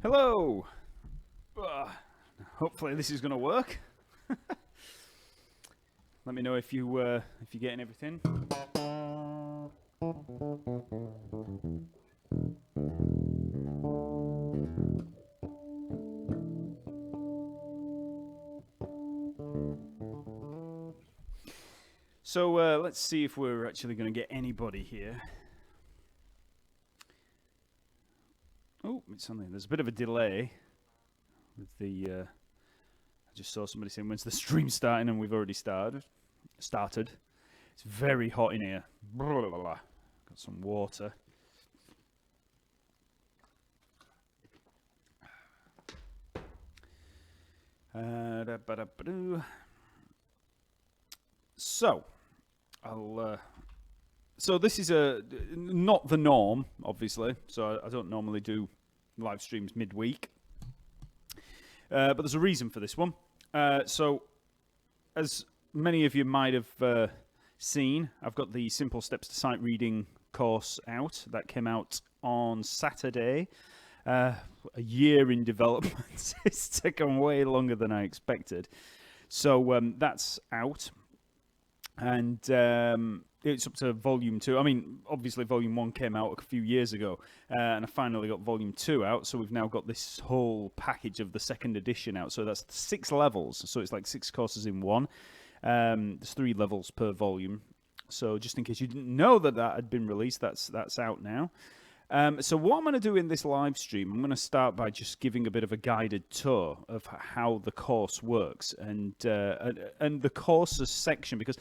Hello. Hopefully this is going to work. Let me know if you're getting everything. So let's see if we're actually going to get anybody here. Oh, it's only there's a bit of a delay with the. I just saw somebody saying when's the stream starting, and we've already started. It's very hot in here. Got some water. So, So this is not the norm, obviously. So I don't normally do live streams midweek, but there's a reason for this one. So, as many of you might have seen, I've got the Simple Steps to Sight Reading course out. That came out on Saturday. A year in development. It's taken way longer than I expected. So that's out. And it's up to Volume 2. I mean, obviously Volume 1 came out a few years ago. And I finally got Volume 2 out. So we've now got this whole package of the second edition out. So that's 6 levels. So it's like 6 courses in one. There's 3 levels per volume. So just in case you didn't know that had been released, that's out now. So what I'm going to do in this live stream, I'm going to start by just giving a bit of a guided tour of how the course works and the courses section, because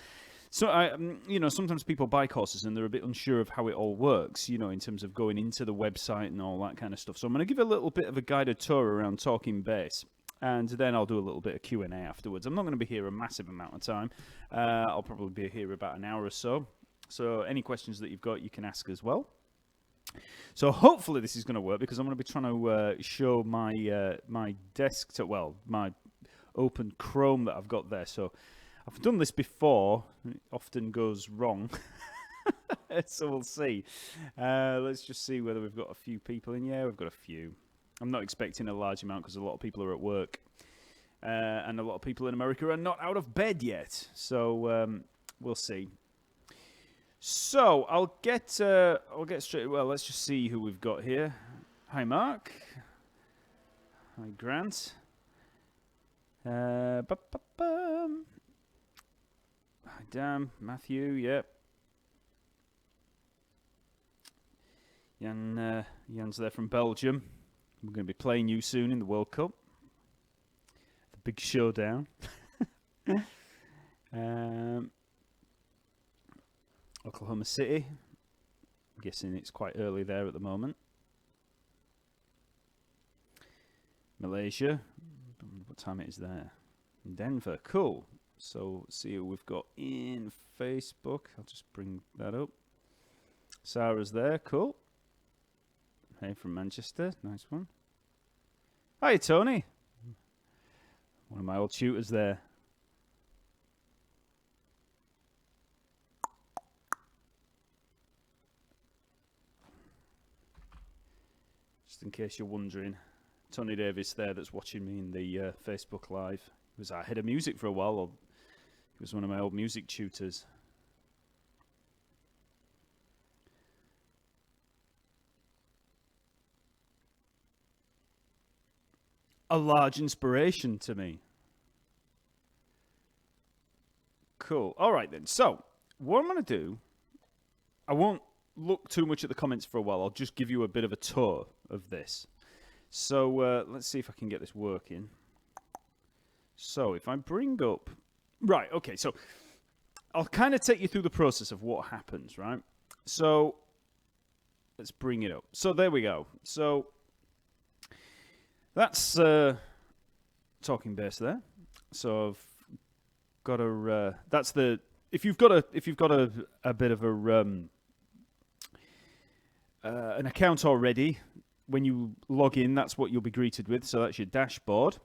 sometimes people buy courses and they're a bit unsure of how it all works, in terms of going into the website and all that kind of stuff. So I'm going to give a little bit of a guided tour around Talkingbass, and then I'll do a little bit of Q&A afterwards. I'm not going to be here a massive amount of time. I'll probably be here about an hour or so. So any questions that you've got, you can ask as well. So hopefully this is going to work, because I'm going to be trying to show my desktop, my open Chrome that I've got there. So I've done this before, and it often goes wrong. So we'll see. Let's just see whether we've got a few people in. Yeah, we've got a few. I'm not expecting a large amount because a lot of people are at work. And a lot of people in America are not out of bed yet. So we'll see. So I'll get straight. Well, let's just see who we've got here. Hi, Mark. Hi, Grant. Hi, Dan. Matthew. Yep. Jan's there from Belgium. We're going to be playing you soon in the World Cup. The big showdown. Oklahoma City. I'm guessing it's quite early there at the moment. Malaysia. Don't know what time it is there. Denver. Cool. So see who we've got in Facebook. I'll just bring that up. Sarah's there. Cool. Hey, from Manchester. Nice one. Hi, Tony. One of my old tutors there. Just in case you're wondering, Tony Davis there that's watching me in the Facebook Live. He was our head of music for a while. Or he was one of my old music tutors. A large inspiration to me. Cool. All right, then. So, what I'm going to do, I won't look too much at the comments for a while. I'll just give you a bit of a tour of this. So, let's see if I can get this working. So, if I bring up... Right, okay. So, I'll kind of take you through the process of what happens, right? So, let's bring it up. So, there we go. So... That's Talkingbass there. So I've got a. That's the. If you've got a bit of an account already, when you log in, that's what you'll be greeted with. So that's your dashboard.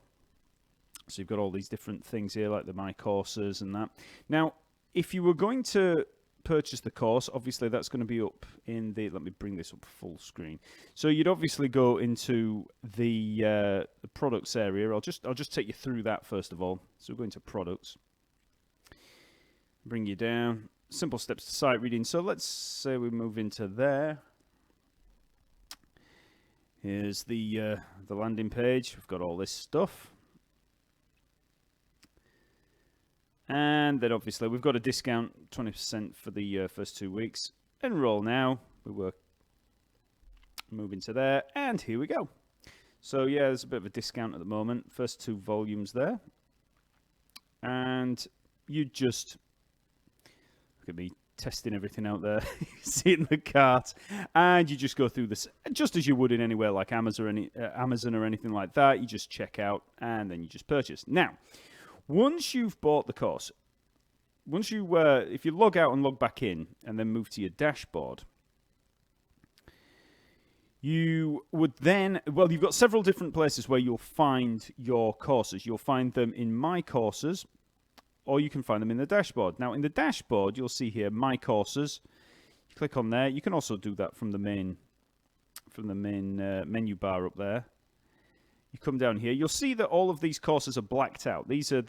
So you've got all these different things here, like the My Courses and that. Now, if you were going to purchase the course, obviously that's going to be up in the, let me bring this up full screen. So you'd obviously go into the products area. I'll just take you through that first of all. So we'll go into products, bring you down, simple steps to sight reading. So let's say we move into there. Here's the landing page. We've got all this stuff. And then obviously we've got a discount, 20% for the first 2 weeks. Enroll now. We work, move into there, and here we go. So yeah, there's a bit of a discount at the moment. First 2 volumes there. And you just, look at me testing everything out there. See it in the cart. And you just go through this, just as you would in anywhere like Amazon or anything like that. You just check out, and then you just purchase. Now, once you've bought the course, if you log out and log back in and then move to your dashboard, you would then, well, you've got several different places where you'll find your courses. You'll find them in My Courses, or you can find them in the dashboard. Now, in the dashboard, you'll see here My Courses. You click on there. You can also do that from the main menu bar up there. You come down here, you'll see that all of these courses are blacked out. These are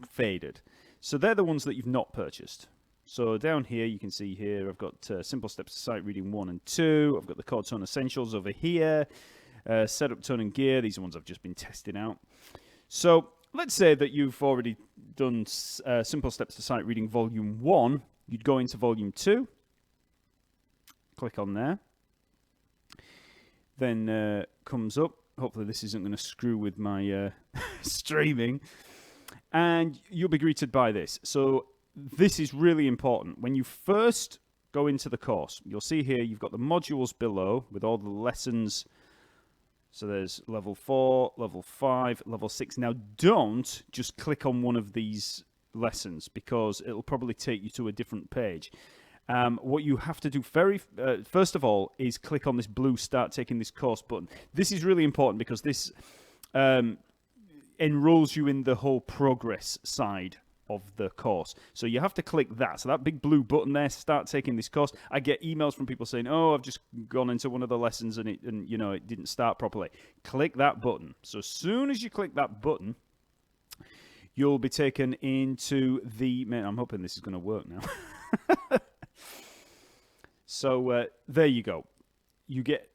faded. So they're the ones that you've not purchased. So down here, you can see here, I've got Simple Steps to Sight Reading 1 and 2. I've got the Chord Tone Essentials over here. Setup, Tone and Gear. These are ones I've just been testing out. So let's say that you've already done Simple Steps to Sight Reading Volume 1. You'd go into Volume 2. Click on there. Then comes up. Hopefully this isn't going to screw with my streaming. And you'll be greeted by this. So this is really important. When you first go into the course, you'll see here you've got the modules below with all the lessons. So there's level 4, level 5, level 6. Now don't just click on one of these lessons because it'll probably take you to a different page. What you have to do first of all is click on this blue Start Taking This Course button. This is really important because this enrolls you in the whole progress side of the course. So you have to click that. So that big blue button there, Start Taking This Course. I get emails from people saying, "Oh, I've just gone into one of the lessons and it didn't start properly." Click that button. So as soon as you click that button, you'll be taken into the... Man, I'm hoping this is going to work now. So there you go. You get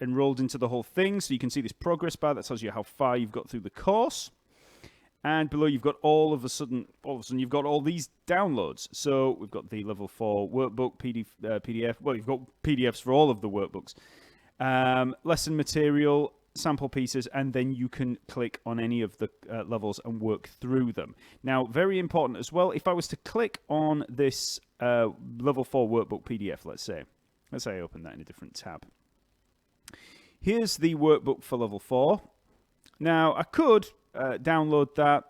enrolled into the whole thing. So you can see this progress bar that tells you how far you've got through the course. And below you've got all of a sudden you've got all these downloads. So we've got the level 4 workbook, PDF. Well, you've got PDFs for all of the workbooks. Lesson material, sample pieces, and then you can click on any of the levels and work through them. Now, very important as well, if I was to click on this level 4 workbook PDF, let's say I open that in a different tab. Here's the workbook for level 4. Now, I could download that.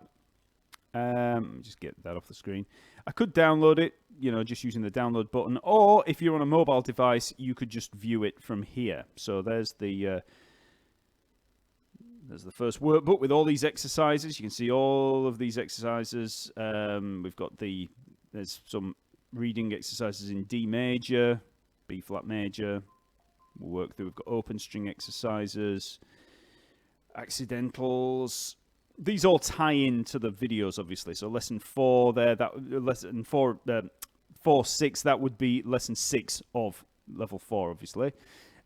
Just get that off the screen. I could download it, just using the download button, or if you're on a mobile device, you could just view it from here. So there's the first workbook with all these exercises. You can see all of these exercises. We've got there's some reading exercises in D major, B flat major. We'll work through. We've got open string exercises, accidentals. These all tie into the videos, obviously. So lesson 4 there, lesson 4, 6, that would be lesson 6 of level 4, obviously.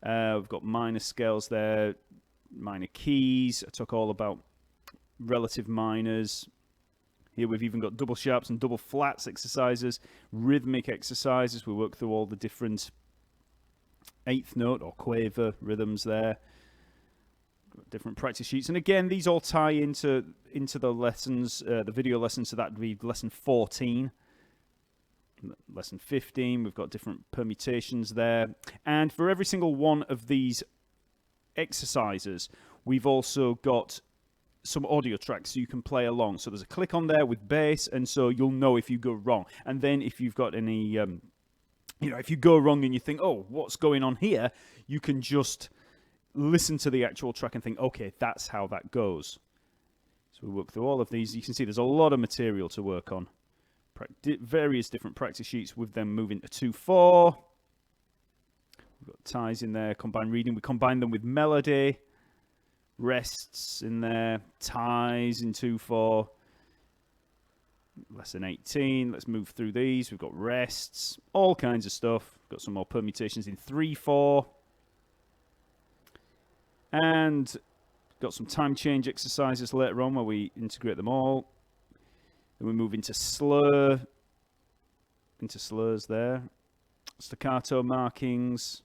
We've got minor scales there, minor keys. I talk all about relative minors. Here we've even got double sharps and double flats exercises, rhythmic exercises. We work through all the different eighth note or quaver rhythms there. Different practice sheets, and again, these all tie into the lessons, the video lessons. So that would be lesson 14, lesson 15. We've got different permutations there, and for every single one of these exercises, we've also got some audio tracks so you can play along. So there's a click on there with bass, and so you'll know if you go wrong. And then if you've got any, if you go wrong and you think, oh, what's going on here, you can just listen to the actual track and think, okay, that's how that goes. So we work through all of these. You can see there's a lot of material to work on. Various different practice sheets with them moving to 2/4. We've got ties in there, combined reading. We combine them with melody, rests in there, ties in 2/4. Lesson 18. Let's move through these. We've got rests, all kinds of stuff. We've got some more permutations in 3/4. And got some time change exercises later on where we integrate them all. Then we move into slurs there. Staccato markings,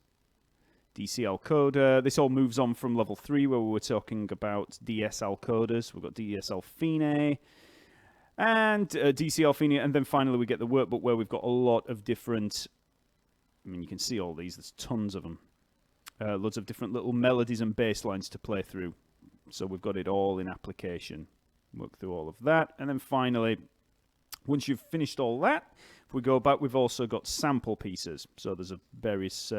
DCL coder. This all moves on from level 3 where we were talking about DSL coders. We've got DSL Fine and DCL Fine. And then finally we get the workbook where we've got a lot of different, you can see all these. There's tons of them. Loads of different little melodies and bass lines to play through. So we've got it all in application. Work through all of that. And then finally, once you've finished all that, if we go back, we've also got sample pieces. So there's various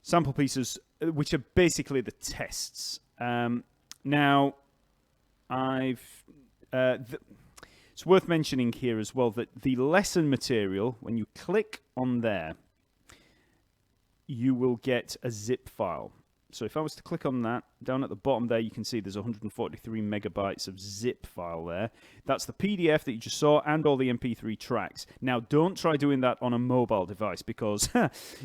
sample pieces, which are basically the tests. Now, it's worth mentioning here as well that the lesson material, when you click on there, you will get a zip file. So if I was to click on that, down at the bottom there, you can see there's 143 megabytes of zip file there. That's the PDF that you just saw and all the MP3 tracks. Now, don't try doing that on a mobile device because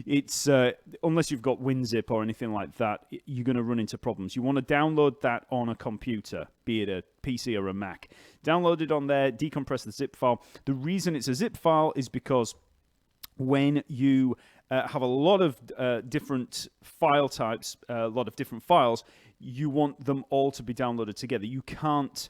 it's unless you've got WinZip or anything like that, you're going to run into problems. You want to download that on a computer, be it a PC or a Mac. Download it on there, decompress the zip file. The reason it's a zip file is because when you have a lot of different file types, a lot of different files, you want them all to be downloaded together. You can't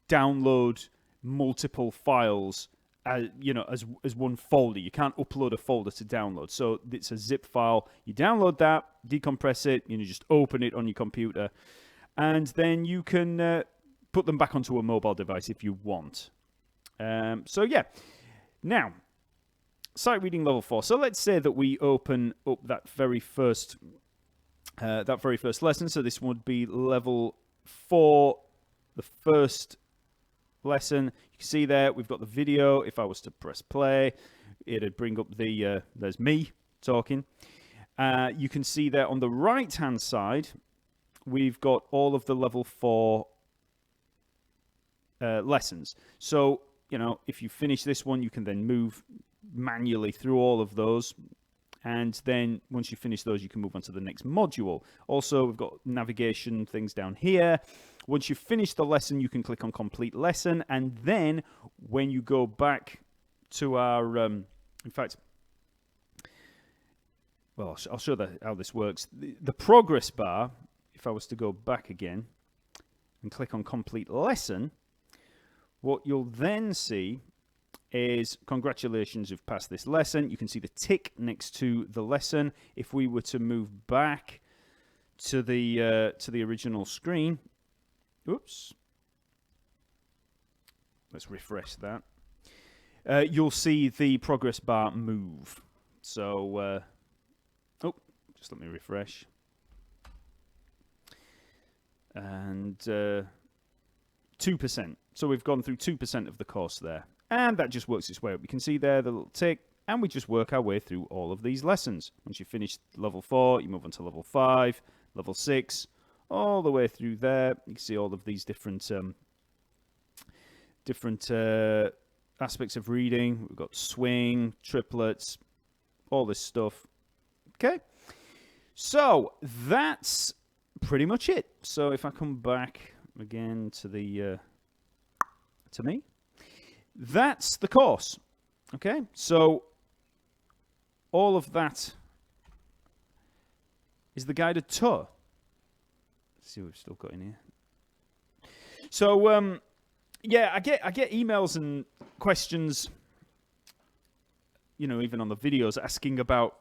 download multiple files as one folder. You can't upload a folder to download. So it's a zip file. You download that, decompress it, just open it on your computer, and then you can put them back onto a mobile device if you want. So yeah. Now, sight reading level 4. So let's say that we open up that very first lesson. So this would be level 4, the first lesson. You can see there we've got the video. If I was to press play, it'd bring up there's me talking. You can see there on the right hand side we've got all of the level 4 lessons. So if you finish this one, you can then move manually through all of those, and then once you finish those, you can move on to the next module. Also, we've got navigation things down here. Once you finish the lesson, you can click on complete lesson, and then when you go back to our in fact, well, I'll show how this works. The progress bar, if I was to go back again and click on complete lesson, what you'll then see is congratulations, you've passed this lesson. You can see the tick next to the lesson. If we were to move back to the original screen, oops, let's refresh that. you'll see the progress bar move. So, just let me refresh. And 2%. So we've gone through 2% of the course there. And that just works its way up. You can see there the little tick, and we just work our way through all of these lessons. Once you finish level 4, you move on to level 5, level 6, all the way through there. You can see all of these different aspects of reading. We've got swing, triplets, all this stuff. Okay, so that's pretty much it. So if I come back again to the to me, that's the course. Okay, so all of that is the guided tour. Let's see what we've still got in here. So yeah, I get emails and questions, you know, even on the videos asking about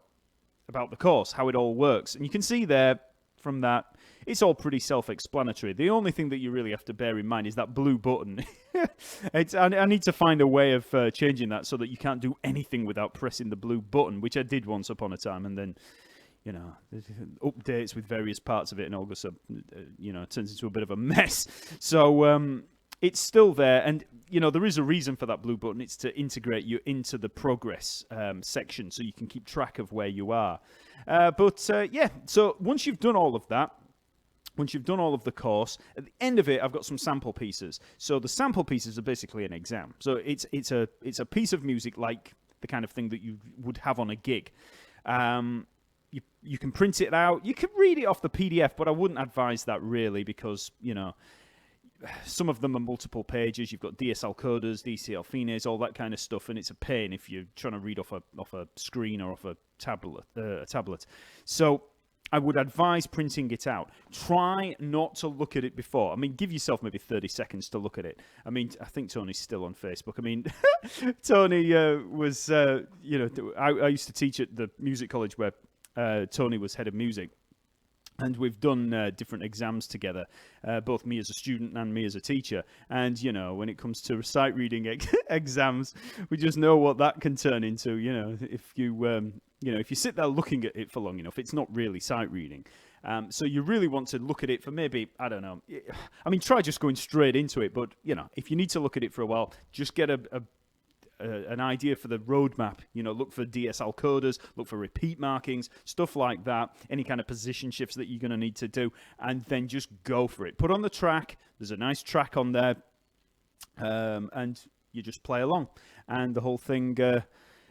the course, how it all works. And you can see there from that, it's all pretty self-explanatory. The only thing that you really have to bear in mind is that blue button. I need to find a way of changing that so that you can't do anything without pressing the blue button, which I did once upon a time, and then, you know, updates with various parts of it, and all goes, you know, turns into a bit of a mess. So it's still there, and you know there is a reason for that blue button. It's to integrate you into the progress section, so you can keep track of where you are. Yeah, so once you've done all of that, once you've done all of the course, at the end of it, I've got some sample pieces. So the sample pieces are basically an exam. So it's a piece of music like the kind of thing that you would have on a gig. You can print it out. You can read it off the PDF, but I wouldn't advise that really because, you know, some of them are multiple pages. You've got DSL coders, DCL fines, all that kind of stuff, and it's a pain if you're trying to read off a screen or off a tablet. So I would advise printing it out. Try not to look at it before. I mean, give yourself maybe 30 seconds to look at it. I mean, I think Tony's still on Facebook. I mean, Tony was, you know, I used to teach at the music college where Tony was head of music. And we've done different exams together, both me as a student and me as a teacher. And, you know, when it comes to sight reading exams, we just know what that can turn into. You know, if you sit there looking at it for long enough, it's not really sight reading. So you really want to look at it for maybe, I don't know. I mean, try just going straight into it. But, you know, if you need to look at it for a while, just get an idea for the roadmap. You know, look for DSL coders, look for repeat markings, stuff like that, any kind of position shifts that you're going to need to do, and then just go for it. Put on the track. There's a nice track on there, and you just play along. And the whole thing,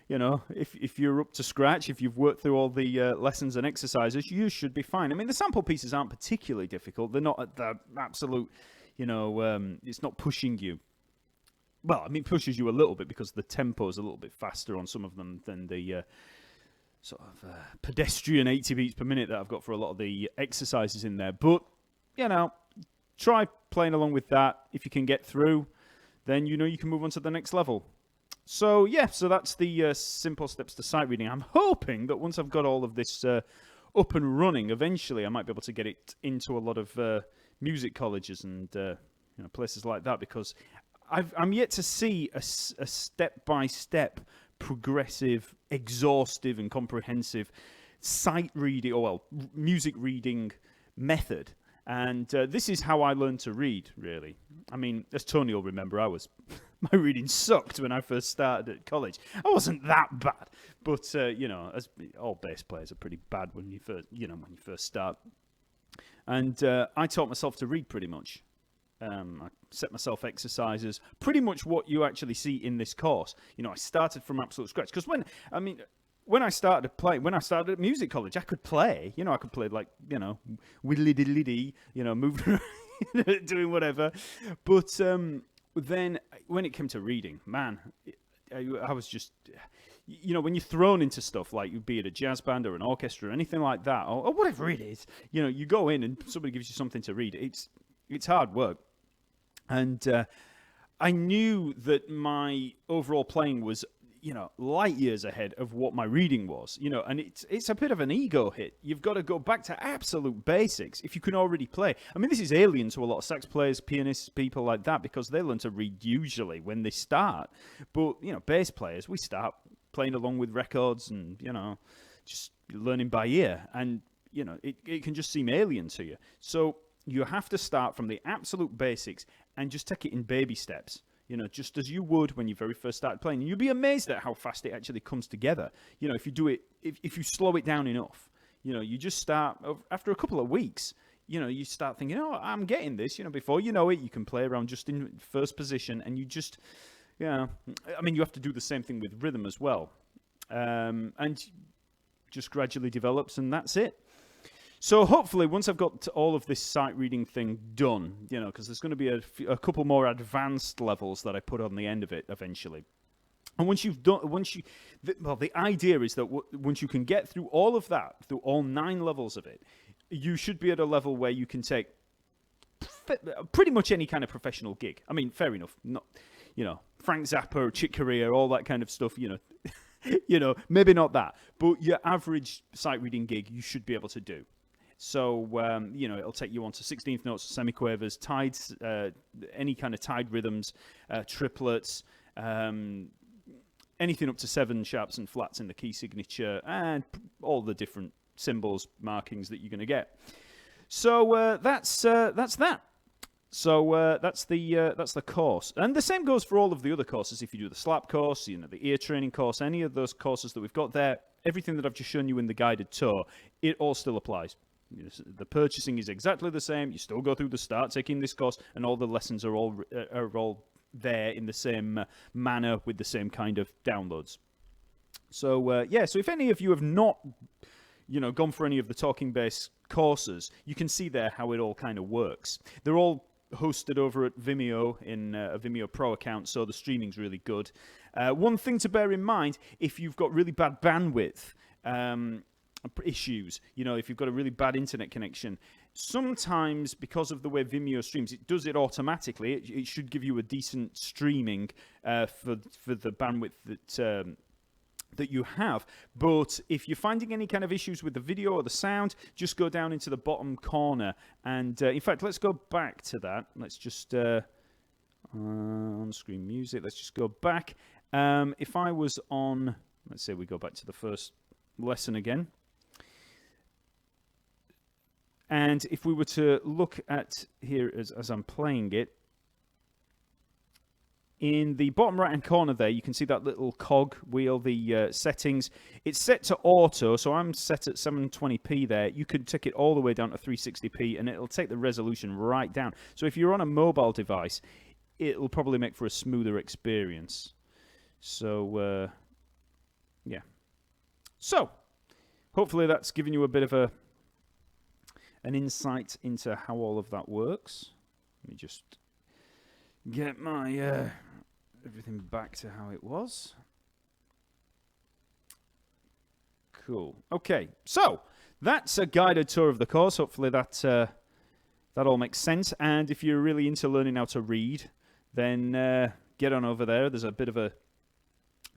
you know, if you're up to scratch, if you've worked through all the lessons and exercises, you should be fine. I mean, the sample pieces aren't particularly difficult. They're not at the absolute, you know, it's not pushing you. Well, I mean, it pushes you a little bit because the tempo is a little bit faster on some of them than the sort of pedestrian 80 beats per minute that I've got for a lot of the exercises in there. But, you know, try playing along with that. If you can get through, then, you know, you can move on to the next level. So, yeah, so that's the simple steps to sight reading. I'm hoping that once I've got all of this up and running, eventually I might be able to get it into a lot of music colleges and you know, places like that, because I'm yet to see a step-by-step, progressive, exhaustive, and comprehensive sight reading, or well, music reading method. And this is how I learned to read, really. I mean, as Tony will remember, my reading sucked when I first started at college. I wasn't that bad, but you know, as all bass players are pretty bad when you first start. And I taught myself to read pretty much. I set myself exercises, pretty much what you actually see in this course. You know, I started from absolute scratch. Because when I started at music college, I could play. You know, I could play like, you know, widdly diddly dee, you know, moving around, doing whatever. But then when it came to reading, man, I was just, you know, when you're thrown into stuff like, be it a jazz band or an orchestra or anything like that, or whatever it is, you know, you go in and somebody gives you something to read. It's hard work. And I knew that my overall playing was, light years ahead of what my reading was, and it's a bit of an ego hit. You've got to go back to absolute basics if you can already play. I mean, this is alien to a lot of sax players, pianists, people like that, because they learn to read usually when they start. But, bass players, we start playing along with records and, just learning by ear. And, it can just seem alien to you. So you have to start from the absolute basics and just take it in baby steps. Just as you would when you very first started playing. And you'll be amazed at how fast it actually comes together. If you do it, if you slow it down enough, you just start, after a couple of weeks, you start thinking, oh, I'm getting this. Before you know it, you can play around just in first position. And you just, I mean, you have to do the same thing with rhythm as well. And just gradually develops, and that's it. So hopefully, once I've got all of this sight reading thing done, because there's going to be a couple more advanced levels that I put on the end of it eventually. And the idea is that once you can get through all of that, through all 9 levels of it, you should be at a level where you can take pretty much any kind of professional gig. I mean, fair enough, not, Frank Zappa, Chick Corea, all that kind of stuff, maybe not that, but your average sight reading gig you should be able to do. So, it'll take you on to 16th notes, semiquavers, tides, any kind of tied rhythms, triplets, anything up to 7 sharps and flats in the key signature, and all the different symbols, markings that you're going to get. So that's that. So that's the course, and the same goes for all of the other courses. If you do the slap course, the ear training course, any of those courses that we've got there, everything that I've just shown you in the guided tour, it all still applies. The purchasing is exactly the same. You still go through the start taking this course, and all the lessons are all there in the same manner with the same kind of downloads. So so if any of you have not gone for any of the Talkingbass courses, you can see there how it all kind of works. They're all hosted over at Vimeo in a Vimeo Pro account, so the streaming's really good. One thing to bear in mind, if you've got really bad bandwidth issues, if you've got a really bad internet connection, sometimes because of the way Vimeo streams, it does it automatically. It should give you a decent streaming for the bandwidth that you have. But if you're finding any kind of issues with the video or the sound, just go down into the bottom corner. And in fact, let's go back to that. Let's just on-screen music. Let's just go back. If I was on, let's say we go back to the first lesson again. And if we were to look at here as I'm playing it, in the bottom right-hand corner there, you can see that little cog wheel, the settings. It's set to auto, so I'm set at 720p there. You could take it all the way down to 360p, and it'll take the resolution right down. So if you're on a mobile device, it'll probably make for a smoother experience. So, yeah. So, hopefully that's given you a bit of an insight into how all of that works. Let me just get my everything back to how it was. Cool. Okay, so that's a guided tour of the course. Hopefully that all makes sense. And if you're really into learning how to read, then get on over there. There's a bit of a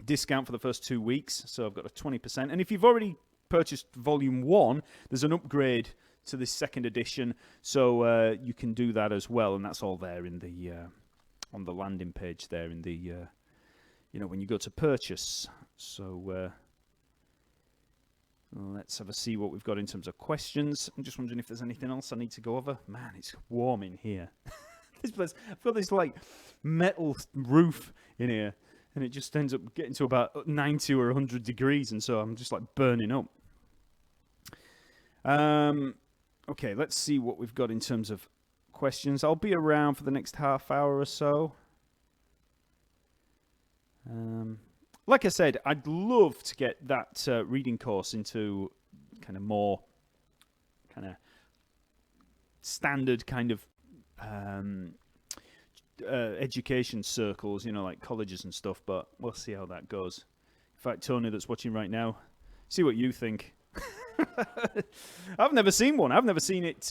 discount for the first 2 weeks, so I've got a 20%. And if you've already purchased Volume 1, there's an upgrade to this second edition, so you can do that as well, and that's all there in the on the landing page there in the when you go to purchase. So let's have a see what we've got in terms of questions. I'm just wondering if there's anything else I need to go over. Man, it's warm in here. This place, I've got this like metal roof in here, and it just ends up getting to about 90 or 100 degrees, and so I'm just like burning up. Okay, let's see what we've got in terms of questions. I'll be around for the next half hour or so. Like I said, I'd love to get that reading course into kind of more kind of standard kind of education circles, like colleges and stuff, but we'll see how that goes. In fact, Tony that's watching right now, see what you think. I've never seen one. I've never seen it,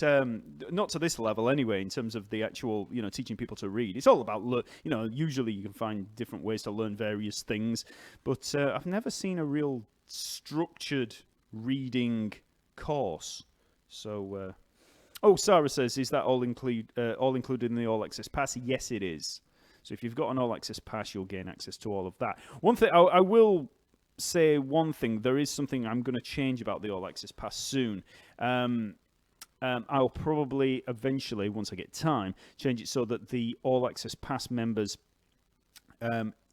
not to this level anyway, in terms of the actual, teaching people to read. It's all about, usually you can find different ways to learn various things, but I've never seen a real structured reading course. So, Sarah says, is that all included in the All Access Pass? Yes, it is. So if you've got an All Access Pass, you'll gain access to all of that. One thing, I will say one thing. There is something I'm going to change about the All Access Pass soon. I'll probably eventually, once I get time, change it so that the All Access Pass members,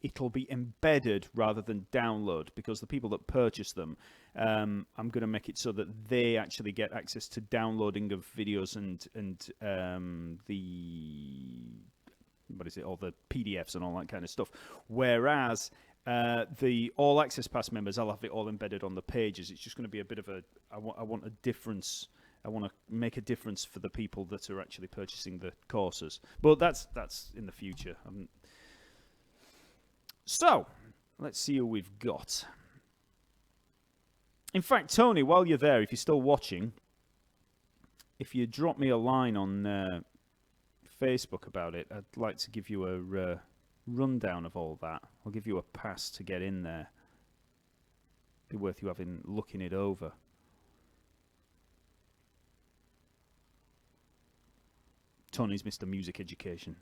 it'll be embedded rather than download, because the people that purchase them, I'm going to make it so that they actually get access to downloading of videos and all the PDFs and all that kind of stuff. Whereas the All Access Pass members, I'll have it all embedded on the pages. It's just going to be a bit of I want a difference. I want to make a difference for the people that are actually purchasing the courses. But that's in the future. So, let's see who we've got. In fact, Tony, while you're there, if you're still watching, if you drop me a line on Facebook about it, I'd like to give you a rundown of all that. I'll give you a pass to get in there. Be worth you looking it over. Tony's Mr. Music Education.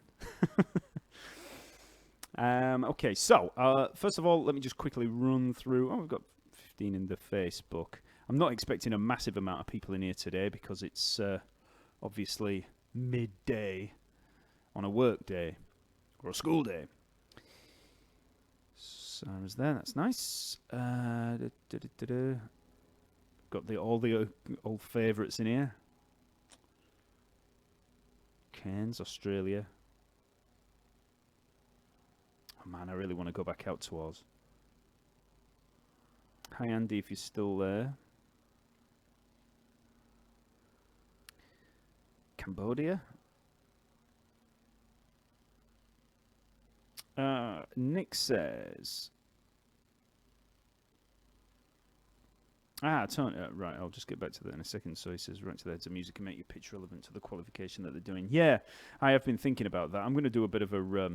Okay, so first of all, let me just quickly run through. We've got 15 in the Facebook. I'm not expecting a massive amount of people in here today because it's obviously midday on a work day or a school day. Sarah's there, that's nice. Got all the old favourites in here. Cairns, Australia. Oh man, I really want to go back out to Oz. Hi Andy, if you're still there. Cambodia. Nick says... Tony, right, I'll just get back to that in a second. So he says, right to there, to music can make your pitch relevant to the qualification that they're doing. Yeah, I have been thinking about that. I'm going to do a bit of a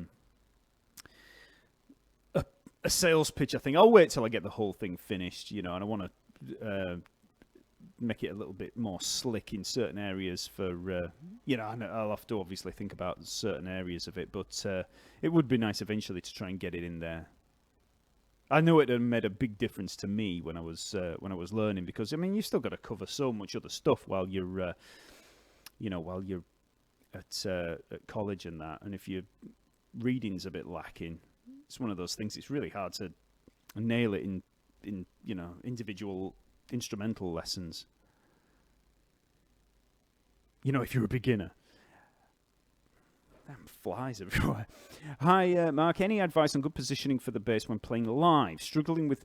sales pitch, I think. I'll wait till I get the whole thing finished, and I want to make it a little bit more slick in certain areas for, I'll have to obviously think about certain areas of it, but it would be nice eventually to try and get it in there. I know it had made a big difference to me when I was learning, because you've still got to cover so much other stuff while you're at college and that, and if your reading's a bit lacking, it's one of those things. It's really hard to nail it in individual instrumental lessons. If you're a beginner. Damn flies everywhere. Hi, Mark. Any advice on good positioning for the bass when playing live? Struggling with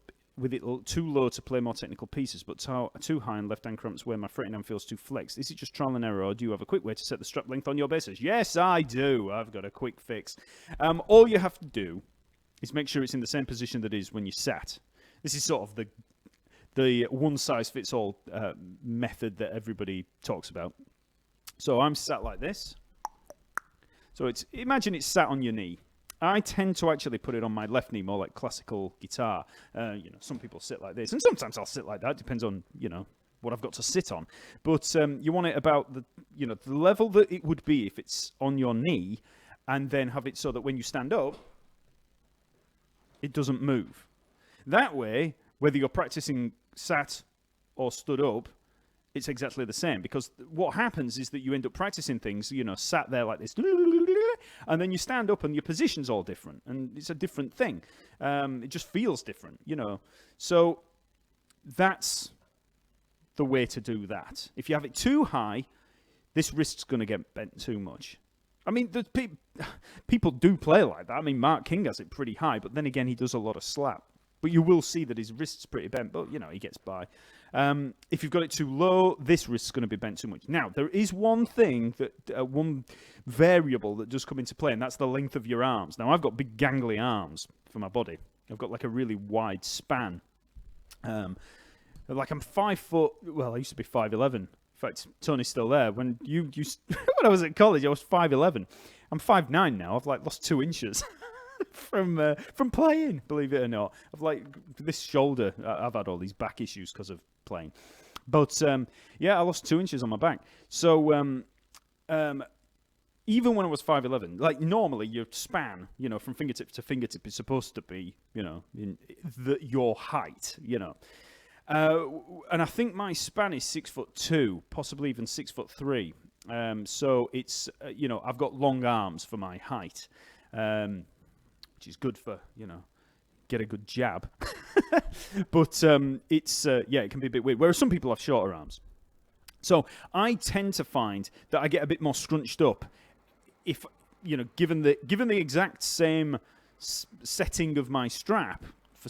it too low to play more technical pieces, but too high on left hand cramps where my fretting hand feels too flexed. Is it just trial and error, or do you have a quick way to set the strap length on your basses? Yes, I do. I've got a quick fix. All you have to do is make sure it's in the same position that it is when you sat. This is sort of the one-size-fits-all method that everybody talks about. So I'm sat like this. So imagine it's sat on your knee. I tend to actually put it on my left knee, more like classical guitar. Some people sit like this, and sometimes I'll sit like that. Depends on what I've got to sit on. But you want it about the level that it would be if it's on your knee, and then have it so that when you stand up, it doesn't move. That way, whether you're practicing sat or stood up, it's exactly the same, because what happens is that you end up practicing things, sat there like this, and then you stand up and your position's all different, and it's a different thing. It just feels different, So that's the way to do that. If you have it too high, this wrist's going to get bent too much. People do play like that. Mark King has it pretty high, but then again, he does a lot of slap. But you will see that his wrist's pretty bent, but, he gets by. If you've got it too low, this wrist's going to be bent too much. Now, there is one thing, one variable that does come into play, and that's the length of your arms. Now, I've got big gangly arms for my body. I've got like a really wide span. Like I'm 5 foot. Well, I used to be 5'11". In fact, Tony's still there. When when I was at college, I was 5'11". I'm 5'9" now. I've like lost 2 inches from playing. Believe it or not, I've like this shoulder. I've had all these back issues because of playing. But yeah, I lost 2 inches on my back. So even when I was 5'11", like normally your span, from fingertip to fingertip is supposed to be, in your height, and I think my span is 6'2", possibly even 6'3". So it's, I've got long arms for my height, which is good for, get a good jab. But it's, it can be a bit weird. Whereas some people have shorter arms. So I tend to find that I get a bit more scrunched up if, given the exact same setting of my strap, for,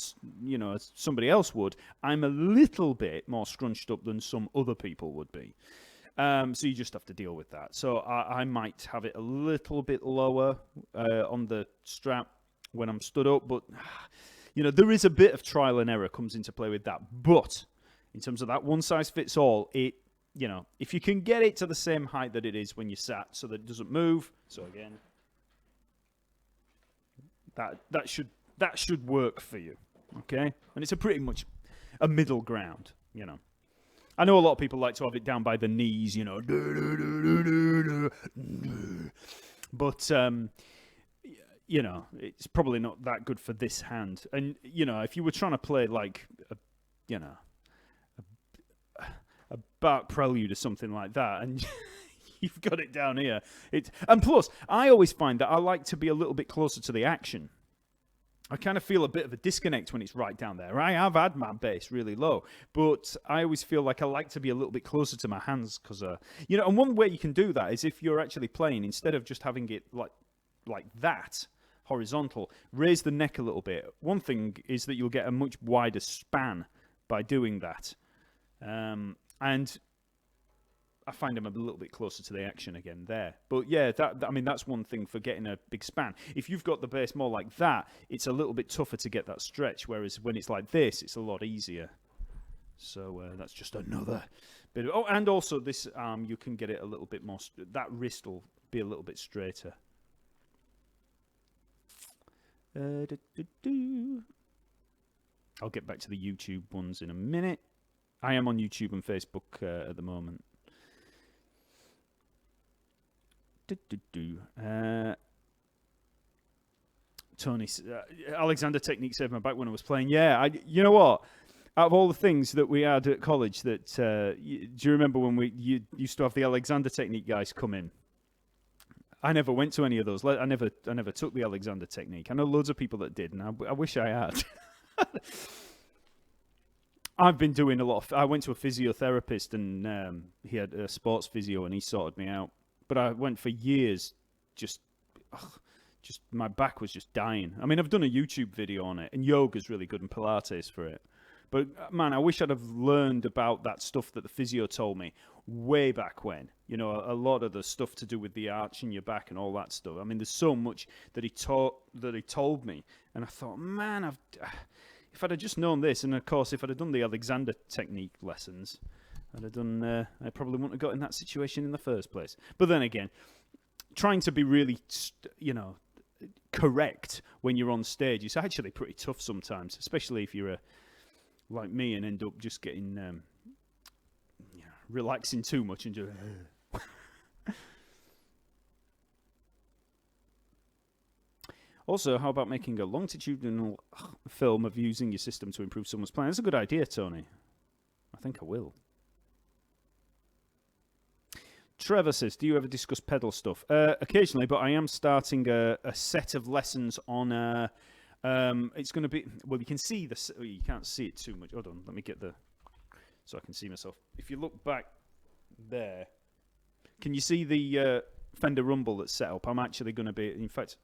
as somebody else would, I'm a little bit more scrunched up than some other people would be. So you just have to deal with that. So I might have it a little bit lower on the strap when I'm stood up, but there is a bit of trial and error comes into play with that. But in terms of that one size fits all, if you can get it to the same height that it is when you're sat, so that it doesn't move. So again, that should work for you, okay? And it's a pretty much a middle ground, I know a lot of people like to have it down by the knees, but it's probably not that good for this hand. And if you were trying to play like a Bach prelude or something like that, and you've got it down here. And plus, I always find that I like to be a little bit closer to the action. I kind of feel a bit of a disconnect when it's right down there. I have had my bass really low, but I always feel like I like to be a little bit closer to my hands because, and one way you can do that is if you're actually playing, instead of just having it like that, horizontal, raise the neck a little bit. One thing is that you'll get a much wider span by doing that. And I find I'm a little bit closer to the action again there. But yeah, that's one thing for getting a big span. If you've got the bass more like that, it's a little bit tougher to get that stretch, whereas when it's like this, it's a lot easier. So that's just another bit of... Oh, and also this arm, you can get it a little bit more... That wrist will be a little bit straighter. I'll get back to the YouTube ones in a minute. I am on YouTube and Facebook at the moment. Tony, Alexander technique saved my back when I was playing. Yeah, you know what? Out of all the things that we had at college, do you remember when you used to have the Alexander technique guys come in? I never went to any of those. I never took the Alexander technique. I know loads of people that did, and I wish I had. I've been doing a lot I went to a physiotherapist, and he had a sports physio, and he sorted me out. But I went for years, just my back was just dying. I mean, I've done a YouTube video on it, and yoga's really good, and Pilates for it. But man, I wish I'd have learned about that stuff that the physio told me way back when. A lot of the stuff to do with the arch in your back and all that stuff. I mean, there's so much that he told me, and I thought, man, if I'd have just known this, and of course, if I'd have done the Alexander technique lessons, I'd have done. I probably wouldn't have got in that situation in the first place. But then again, trying to be really, correct when you're on stage is actually pretty tough sometimes, especially if you're like me and end up just getting relaxing too much and just. Also, how about making a longitudinal film of using your system to improve someone's playing? That's a good idea, Tony. I think I will. Trevor says, do you ever discuss pedal stuff? Occasionally, but I am starting a set of lessons on... it's going to be... Well, you can see this. You can't see it too much. Hold on, let me get the... So I can see myself. If you look back there, can you see the Fender Rumble that's set up? I'm actually going to be... In fact...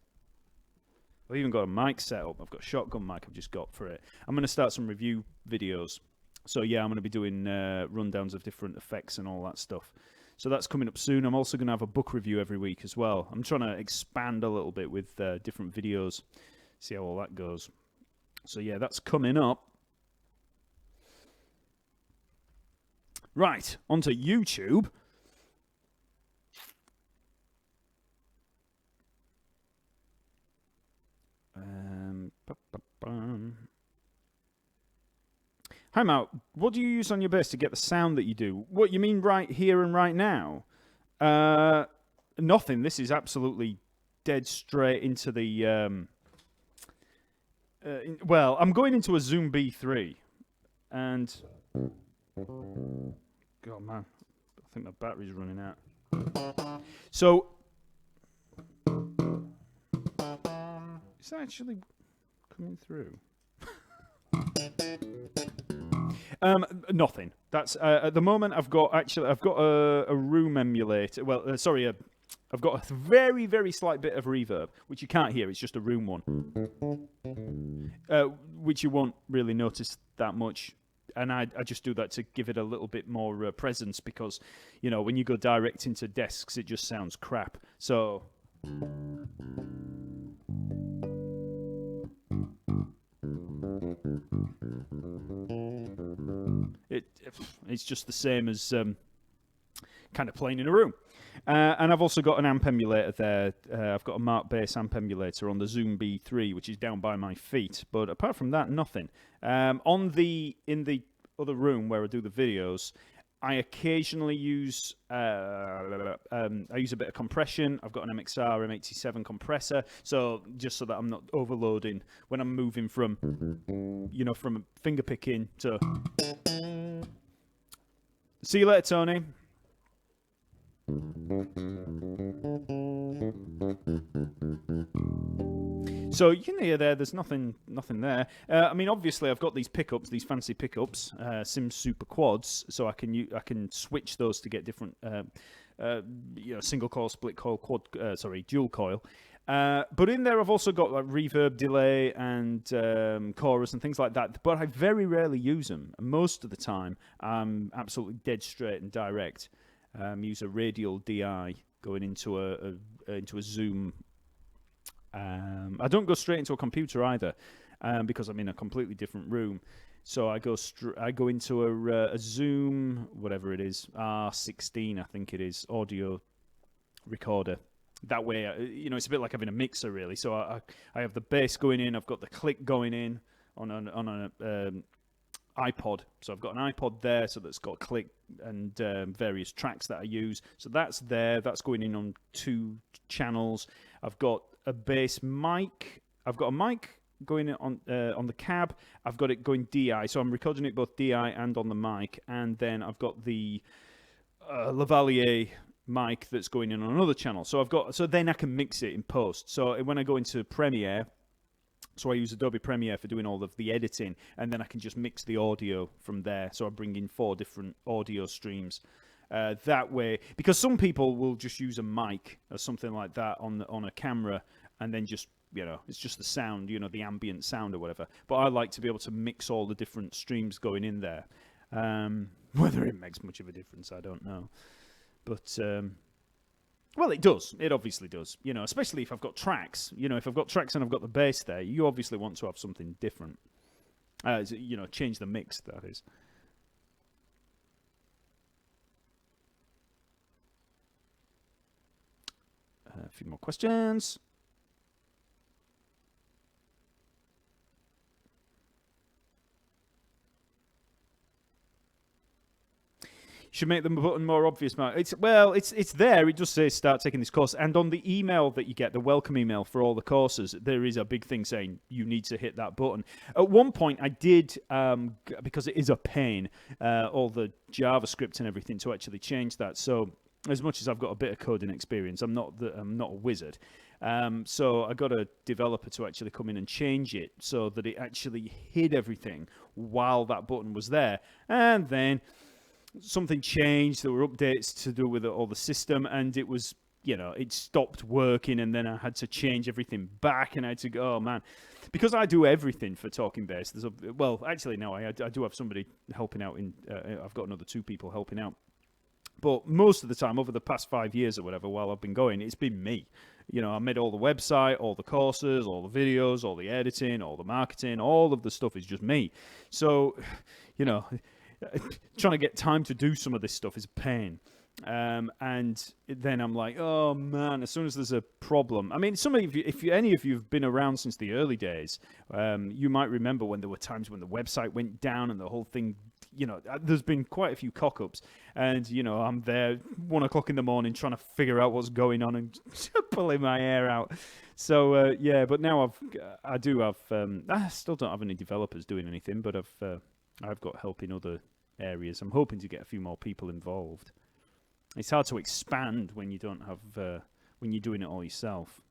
I've even got a mic set up. I've got a shotgun mic I've just got for it. I'm going to start some review videos. So yeah, I'm going to be doing rundowns of different effects and all that stuff. So that's coming up soon. I'm also going to have a book review every week as well. I'm trying to expand a little bit with different videos. See how all that goes. So yeah, that's coming up. Right, onto YouTube. Hi, Matt. What do you use on your bass to get the sound that you do? What you mean right here and right now? Nothing. This is absolutely dead straight into the... well, I'm going into a Zoom B3. And... God, man. I think my battery's running out. So... It's actually coming through. Nothing. That's at the moment. I've got a room emulator. Well, I've got a very, very slight bit of reverb, which you can't hear. It's just a room one, which you won't really notice that much. And I just do that to give it a little bit more presence, because, you know, when you go direct into desks, it just sounds crap. So. It's just the same as kind of playing in a room. And I've also got an amp emulator there. I've got a Mark Bass amp emulator on the Zoom B3, which is down by my feet. But apart from that, nothing. In the other room where I do the videos, I occasionally use I use a bit of compression. I've got an MXR M87 compressor, so just so that I'm not overloading when I'm moving from finger picking to. See you later, Tony. So you can hear there's nothing there. I mean, obviously, I've got these pickups, these fancy pickups, Sim Super Quads, so I can switch those to get different, single coil, split coil, dual coil. But in there, I've also got like reverb, delay, and chorus and things like that. But I very rarely use them. Most of the time, I'm absolutely dead straight and direct. Use a radial DI going into a Zoom. I don't go straight into a computer either, because I'm in a completely different room. So I go into a Zoom, whatever it is, R16, I think it is, audio recorder. That way, it's a bit like having a mixer, really. So I have the bass going in, I've got the click going in on an iPod. So I've got an iPod there, so that's got click and various tracks that I use. So that's there. That's going in on 2 channels. I've got a bass mic. I've got a mic going on the cab. I've got it going DI, so I'm recording it both DI and on the mic. And then I've got the Lavalier mic that's going in on another channel. So then I can mix it in post. So when I go into Premiere, so I use Adobe Premiere for doing all of the editing, and then I can just mix the audio from there. So I bring in 4 different audio streams. That way, because some people will just use a mic or something like that on a camera, and then just, it's just the sound, the ambient sound or whatever. But I like to be able to mix all the different streams going in there. Whether it makes much of a difference, I don't know. But, well, it does. It obviously does. Especially if I've got tracks. If I've got tracks and I've got the bass there, you obviously want to have something different. Change the mix, that is. A few more questions. Should make the button more obvious, Mark. It's there. It just says start taking this course. And on the email that you get, the welcome email for all the courses, there is a big thing saying you need to hit that button. At one point, I did, because it is a pain, all the JavaScript and everything to actually change that. So as much as I've got a bit of coding experience, I'm not a wizard. So I got a developer to actually come in and change it so that it actually hid everything while that button was there. And then something changed. There were updates to do with all the system, and it was, it stopped working, and then I had to change everything back, and I had to go, oh man, because I do everything for Talkingbass. Actually, no, I do have somebody helping out. I've got another 2 people helping out. But most of the time, over the past 5 years or whatever, while I've been going, it's been me. I made all the website, all the courses, all the videos, all the editing, all the marketing, all of the stuff is just me. So, trying to get time to do some of this stuff is a pain. And then I'm like, oh man, as soon as there's a problem. I mean, some of you, if any of you have been around since the early days, you might remember when there were times when the website went down and the whole thing, there's been quite a few cock-ups. And, I'm there 1 o'clock in the morning trying to figure out what's going on and pulling my hair out. So, but now I still don't have any developers doing anything, but I've got help in other areas. I'm hoping to get a few more people involved. It's hard to expand when you don't have when you're doing it all yourself.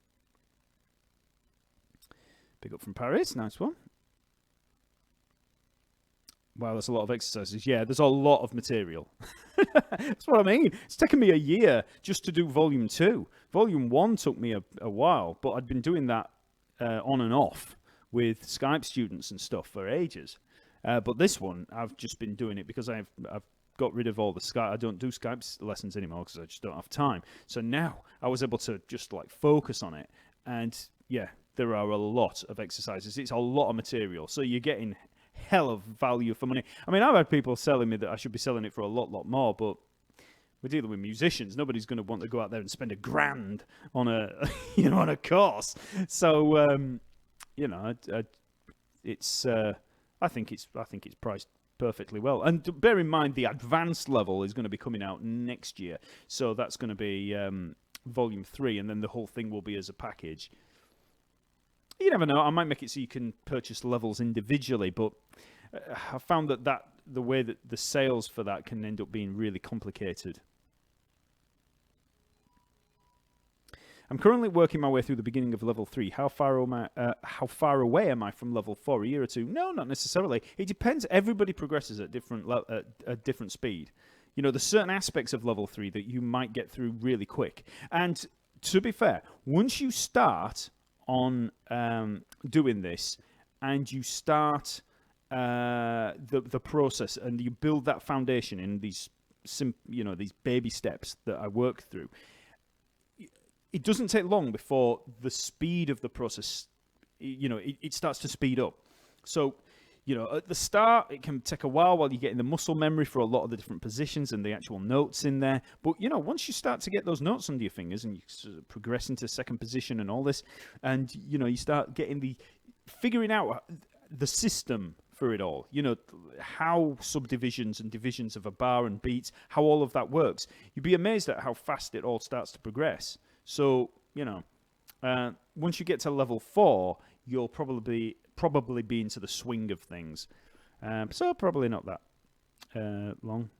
Pick up from Paris, nice one. Wow, that's a lot of exercises. Yeah, there's a lot of material. That's what I mean. It's taken me a year just to do Volume 2. Volume 1 took me a while, but I'd been doing that on and off with Skype students and stuff for ages. But this one, I've just been doing it because I've got rid of all the Skype. I don't do Skype lessons anymore because I just don't have time. So now I was able to just focus on it. And yeah, there are a lot of exercises. It's a lot of material. So you're getting hell of value for money. I mean, I've had people selling me that I should be selling it for a lot more, but we're dealing with musicians. Nobody's going to want to go out there and spend $1,000 on a, on a course. So, I think it's priced perfectly well. And bear in mind, the advanced level is going to be coming out next year. So that's going to be Volume 3, and then the whole thing will be as a package. You never know. I might make it so you can purchase levels individually, but I found that the way that the sales for that can end up being really complicated. I'm currently working my way through the beginning of level 3. How far away am I from level 4? A year or two? No, not necessarily. It depends. Everybody progresses at different speed. There's certain aspects of level 3 that you might get through really quick. And to be fair, once you start on doing this and you start the process and you build that foundation in these baby steps that I work through, it doesn't take long before the speed of the process, it starts to speed up. So, at the start, it can take a while you're getting the muscle memory for a lot of the different positions and the actual notes in there. But, once you start to get those notes under your fingers and you sort of progress into second position and all this, and, you start figuring out the system for it all, how subdivisions and divisions of a bar and beats, how all of that works, you'd be amazed at how fast it all starts to progress. So, once you get to level 4, you'll probably be into the swing of things. So probably not that long.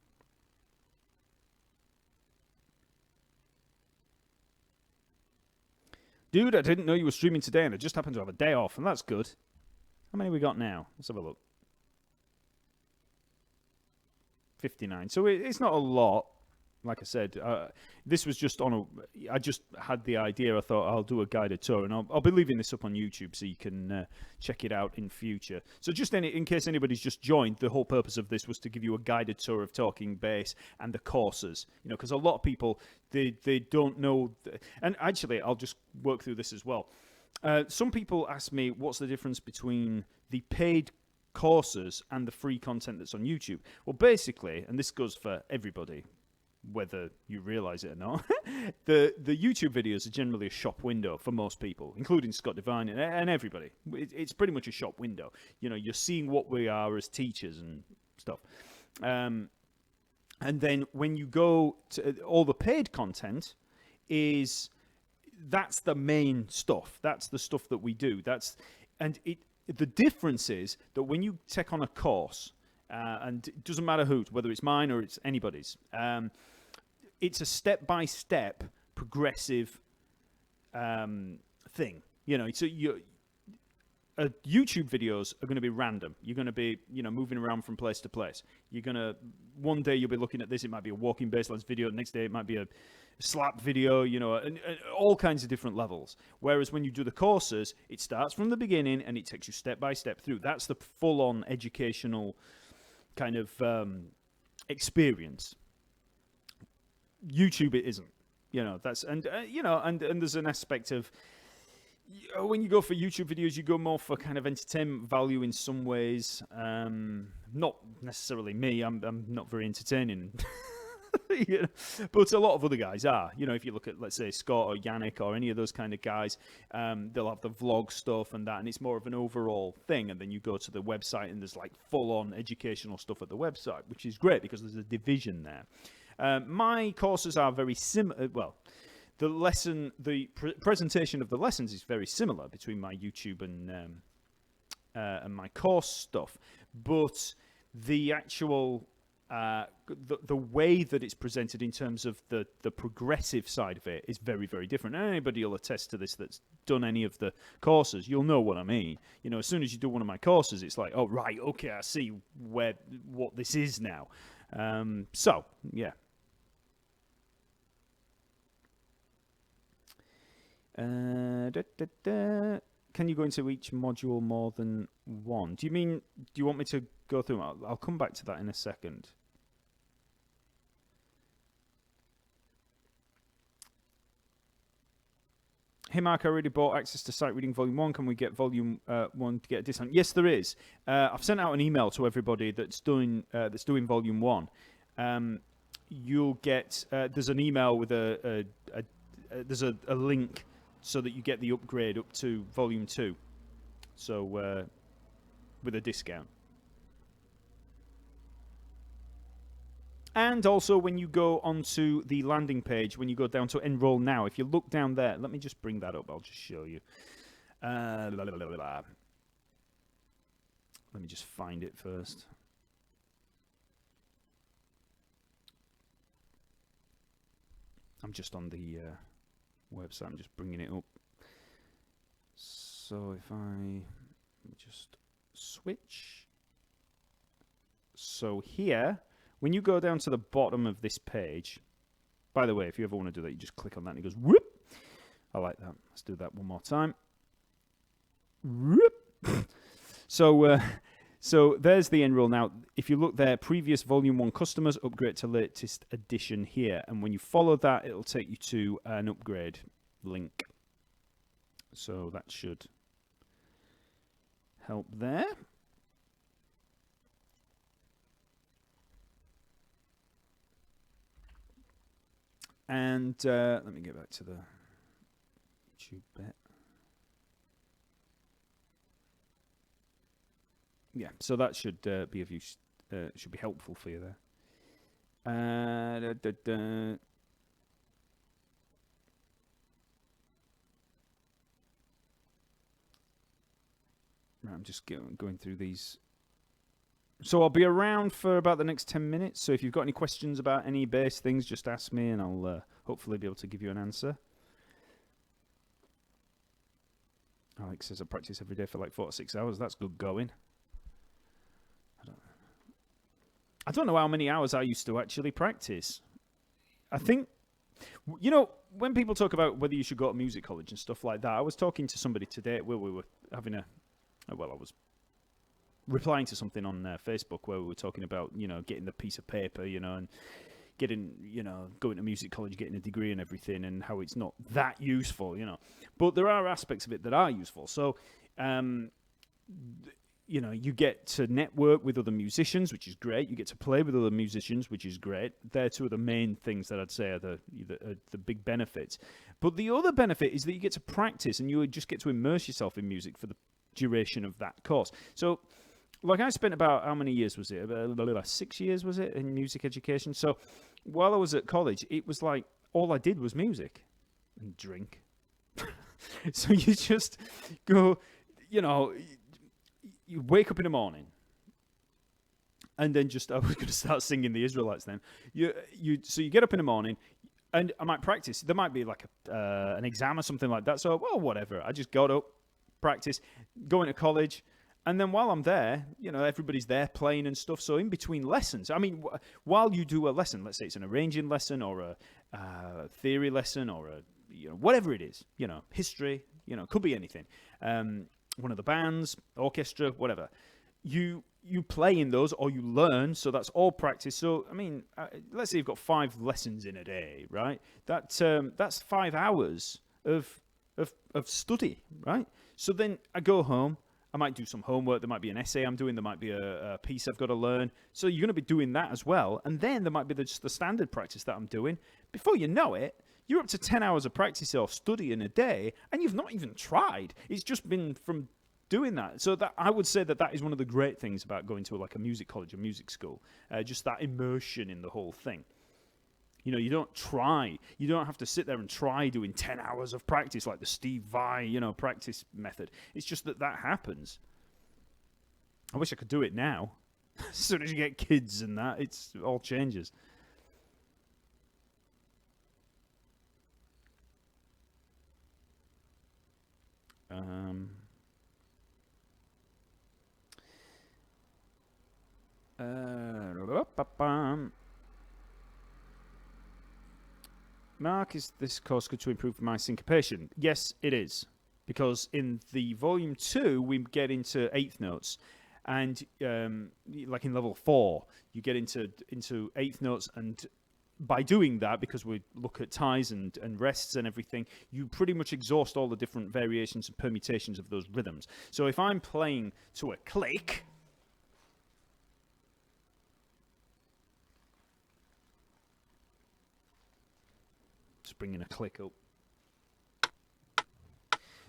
Dude, I didn't know you were streaming today, and I just happened to have a day off, and that's good. How many we got now? Let's have a look. 59. So it's not a lot. Like I said, this was just I just had the idea. I thought I'll do a guided tour, and I'll be leaving this up on YouTube so you can check it out in future. So just in case anybody's just joined, the whole purpose of this was to give you a guided tour of Talkingbass and the courses. Because a lot of people, they don't know. And actually, I'll just work through this as well. Some people ask me, what's the difference between the paid courses and the free content that's on YouTube? Well, basically, and this goes for everybody, whether you realize it or not, the YouTube videos are generally a shop window for most people, including Scott Devine and everybody. It's pretty much a shop window. You're seeing what we are as teachers and stuff. And then when you go to all the paid content, that's the main stuff. That's the stuff that we do. The difference is that when you take on a course, and it doesn't matter whose, whether it's mine or it's anybody's, it's a step-by-step progressive thing. So YouTube videos are going to be random. You're going to be, moving around from place to place. One day you'll be looking at this, it might be a walking baselines video. The next day it might be a slap video, and all kinds of different levels. Whereas when you do the courses, it starts from the beginning and it takes you step by step through. That's the full-on educational kind of experience. YouTube, it isn't. And there's an aspect of, when you go for YouTube videos, you go more for kind of entertainment value in some ways. Not necessarily me. I'm not very entertaining. You know? But a lot of other guys are. You know, if you look at, let's say, Scott or Yannick or any of those kind of guys, they'll have the vlog stuff and that, and it's more of an overall thing. And then you go to the website and there's like full-on educational stuff at the website, which is great because there's a division there. My courses are very similar. Well, the presentation of the lessons is very similar between my YouTube and my course stuff, but the actual the way that it's presented in terms of the progressive side of it is very, very different. And anybody will attest to this that's done any of the courses. You'll know what I mean. You know, as soon as you do one of my courses, it's like, oh, right, okay, I see what this is now. So, yeah. Can you go into each module more than one? Do you want me to go through them? I'll come back to that in a second. Hey Mark, I already bought access to Sight Reading Volume 1. Can we get Volume 1 to get a discount? Yes, there is. I've sent out an email to everybody that's doing Volume 1. You'll get there's an email with there's a link so that you get the upgrade up to Volume 2. So with a discount. And also, when you go onto the landing page, when you go down to Enroll Now, if you look down there, let me just bring that up. I'll just show you. Let me just find it first. I'm just on the website. I'm just bringing it up. So if I just switch. So here, when you go down to the bottom of this page, by the way, if you ever want to do that, you just click on that and it goes whoop. I like that. Let's do that one more time. Whoop. So there's the Enroll Now. If you look there, previous Volume 1 customers upgrade to latest edition here. And when you follow that, it'll take you to an upgrade link. So that should help there. And let me get back to the YouTube bit. Yeah, so that should be of use. Should be helpful for you there. Right, I'm just going through these. So I'll be around for about the next 10 minutes. So if you've got any questions about any bass things, just ask me and I'll hopefully be able to give you an answer. Alex says I practice every day for like 4 to 6 hours. That's good going. I don't know how many hours I used to actually practice. I think, you know, when people talk about whether you should go to music college and stuff like that, I was talking to somebody today where we were having I was replying to something on Facebook where we were talking about, you know, getting the piece of paper, you know, and getting, you know, going to music college, getting a degree and everything, and how it's not that useful, you know. But there are aspects of it that are useful. So, you know, you get to network with other musicians, which is great. You get to play with other musicians, which is great. They're two of the main things that I'd say are the big benefits. But the other benefit is that you get to practice and you just get to immerse yourself in music for the duration of that course. So, like, I spent about, how many years was it? About 6 years, was it, in music education? So, while I was at college, it was like, all I did was music and drink. So you just go, you know, you wake up in the morning, and then I was going to start singing the Israelites then. So you get up in the morning, and I might practice. There might be like an exam or something like that. So, well, whatever. I just got up, practice, go into college, and then while I'm there, you know, everybody's there playing and stuff. So in between lessons, I mean, while you do a lesson, let's say it's an arranging lesson or a theory lesson or whatever it is, you know, history, you know, could be anything. One of the bands, orchestra, whatever. You play in those or you learn, so that's all practice. So, I mean, let's say you've got 5 lessons in a day, right? That's 5 hours of of study, right? So then I go home. I might do some homework. There might be an essay I'm doing. There might be a piece I've got to learn. So you're going to be doing that as well. And then there might be just the standard practice that I'm doing. Before you know it, you're up to 10 hours of practice or study in a day, and you've not even tried. It's just been from doing that. So that I would say that is one of the great things about going to like a music college or music school. Just that immersion in the whole thing. You know, you don't try. You don't have to sit there and try doing 10 hours of practice like the Steve Vai, practice method. It's just that happens. I wish I could do it now. As soon as you get kids and that, it all changes. Mark, is this course good to improve my syncopation? Yes, it is. Because in the volume 2, we get into eighth notes. And like in level 4, you get into eighth notes. And by doing that, because we look at ties and rests and everything, you pretty much exhaust all the different variations and permutations of those rhythms. So if I'm playing to a click... Just bringing a click up.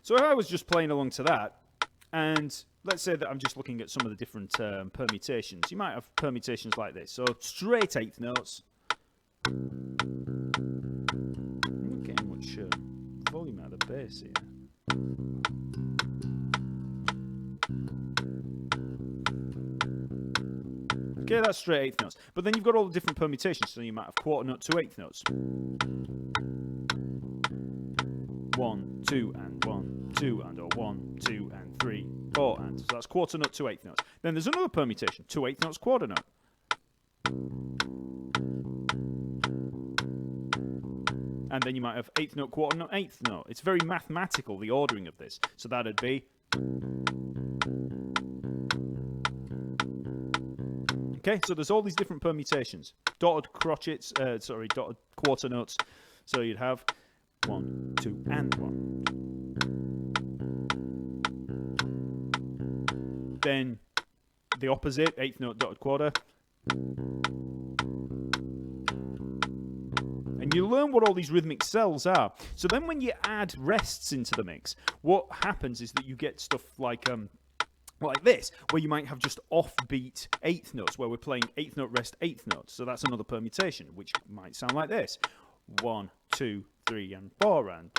So if I was just playing along to that, and let's say that I'm just looking at some of the different permutations, you might have permutations like this. So straight eighth notes. I'm not getting much volume out of the bass here. Okay, that's straight eighth notes. But then you've got all the different permutations. So you might have quarter note to eighth notes. 1, 2, and 1, 2, and, or 1, 2, and 3, 4, and. So that's quarter note to eighth notes. Then there's another permutation. 2 eighth notes, quarter note. And then you might have eighth note, quarter note, eighth note. It's very mathematical, the ordering of this. So that'd be... Okay, so there's all these different permutations. Dotted crotchets, dotted quarter notes. So you'd have 1, 2, and 1. Then the opposite, eighth note, dotted quarter. And you learn what all these rhythmic cells are. So then when you add rests into the mix, what happens is that you get stuff like this, where you might have just offbeat eighth notes, where we're playing eighth note, rest, eighth note. So that's another permutation, which might sound like this. 1, 2, 3, and 4, and...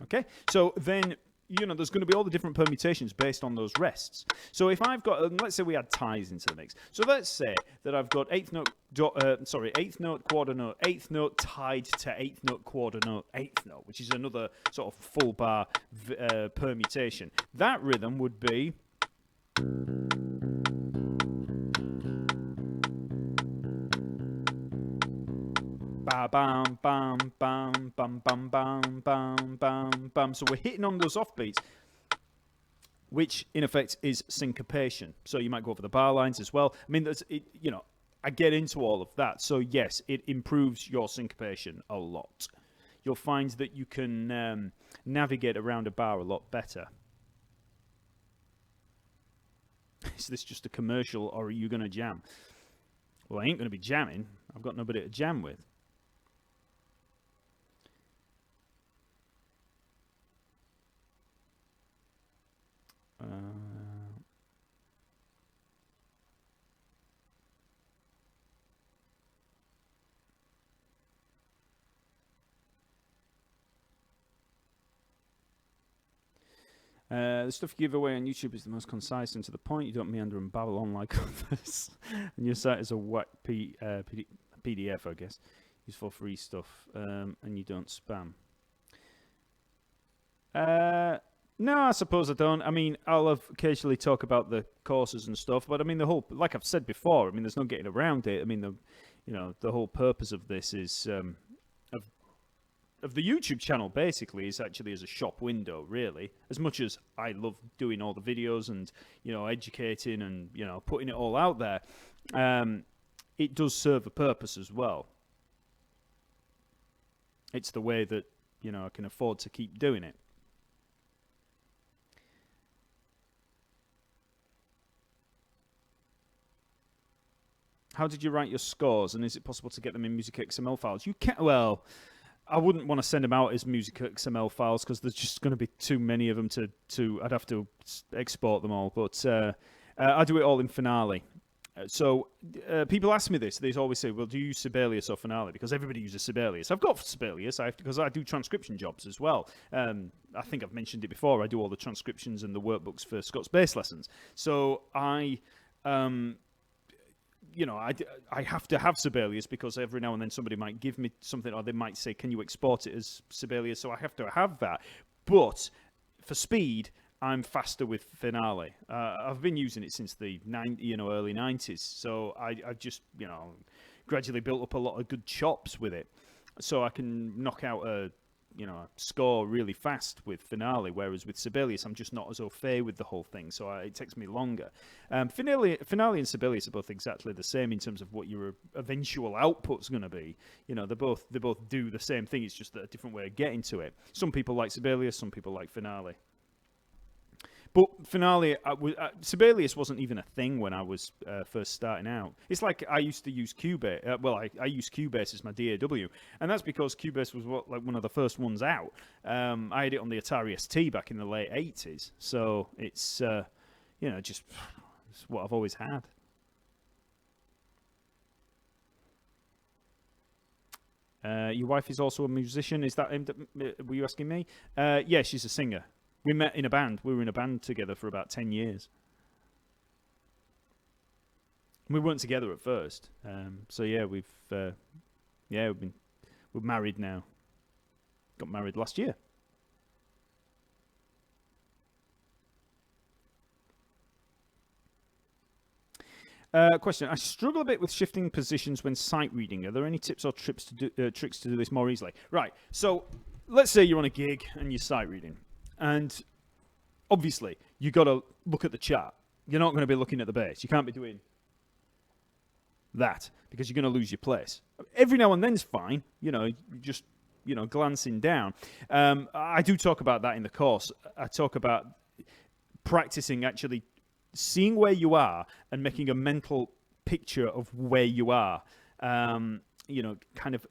Okay, so then... there's going to be all the different permutations based on those rests. So if I've got, let's say we add ties into the mix. So let's say that I've got eighth note, eighth note, quarter note, eighth note tied to eighth note, quarter note, eighth note, which is another sort of full bar permutation. That rhythm would be... Ba bam bam bam bam bam bam bam bam bam. So we're hitting on those offbeats, which in effect is syncopation. So you might go over the bar lines as well. I mean, I get into all of that. So yes, it improves your syncopation a lot. You'll find that you can navigate around a bar a lot better. Is this just a commercial, or are you going to jam? Well, I ain't going to be jamming. I've got nobody to jam with. The stuff you give away on YouTube is the most concise and to the point. You don't meander and babble on like others. And your site is a whack PDF, I guess. Use for free stuff, and you don't spam. No, I suppose I don't. I mean, I'll occasionally talk about the courses and stuff, but I mean, like I've said before, I mean, there's no getting around it. I mean, the whole purpose of this is of the YouTube channel basically is actually as a shop window, really. As much as I love doing all the videos and, educating and, putting it all out there, it does serve a purpose as well. It's the way that, I can afford to keep doing it. How did you write your scores, and is it possible to get them in music XML files? You can't. Well, I wouldn't want to send them out as music XML files because there's just going to be too many of them to. I'd have to export them all. But I do it all in Finale. So people ask me this. They always say, "Well, do you use Sibelius or Finale?" Because everybody uses Sibelius. I've got Sibelius because I do transcription jobs as well. I think I've mentioned it before. I do all the transcriptions and the workbooks for Scott's bass lessons. So I have to have Sibelius because every now and then somebody might give me something, or they might say, "Can you export it as Sibelius?" So I have to have that. But for speed, I'm faster with Finale. I've been using it since the early 90s. So I've just gradually built up a lot of good chops with it, so I can knock out a score really fast with Finale, whereas with Sibelius, I'm just not as au fait with the whole thing, so it takes me longer. Finale and Sibelius are both exactly the same in terms of what your eventual output's going to be. They both do the same thing. It's just a different way of getting to it. Some people like Sibelius, some people like Finale. But Finale, Sibelius wasn't even a thing when I was first starting out. It's like I used to use Cubase. I used Cubase as my DAW, and that's because Cubase was one of the first ones out. I had it on the Atari ST back in the late 80s, so it's just it's what I've always had. Your wife is also a musician. Is that aimed at, were you asking me? Yeah, she's a singer. We met in a band. We were in a band together for about 10 years. We weren't together at first. So yeah, we're married now. Got married last year. Question. I struggle a bit with shifting positions when sight reading. Are there any tips or tricks to do this more easily? Right. So let's say you're on a gig and you're sight reading. And obviously, you got to look at the chart. You're not going to be looking at the bass. You can't be doing that because you're going to lose your place. Every now and then's fine. Just glancing down. I do talk about that in the course. I talk about practicing actually seeing where you are and making a mental picture of where you are. Kind of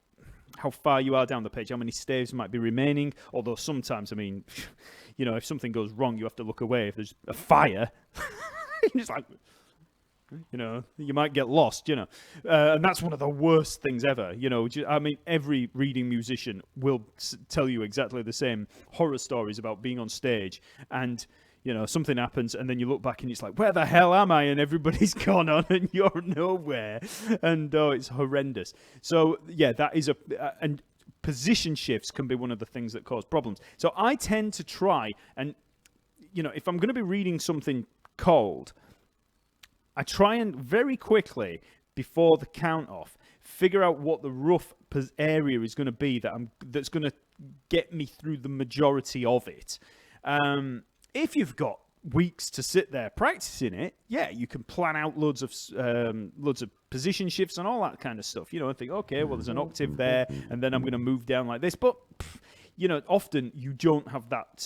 how far you are down the page, how many staves might be remaining. Although sometimes, if something goes wrong, you have to look away. If there's a fire, it's like, you might get lost, and that's one of the worst things ever. Every reading musician will tell you exactly the same horror stories about being on stage and something happens, and then you look back and it's like, where the hell am I? And everybody's gone on and you're nowhere. And it's horrendous. So yeah, that is and position shifts can be one of the things that cause problems. So I tend to try and, if I'm going to be reading something cold, I try and very quickly, before the count off, figure out what the rough area is going to be that's going to get me through the majority of it. If you've got weeks to sit there practicing it, yeah, you can plan out loads of position shifts and all that kind of stuff. And think, okay, well, there's an octave there, and then I'm going to move down like this. But often you don't have that.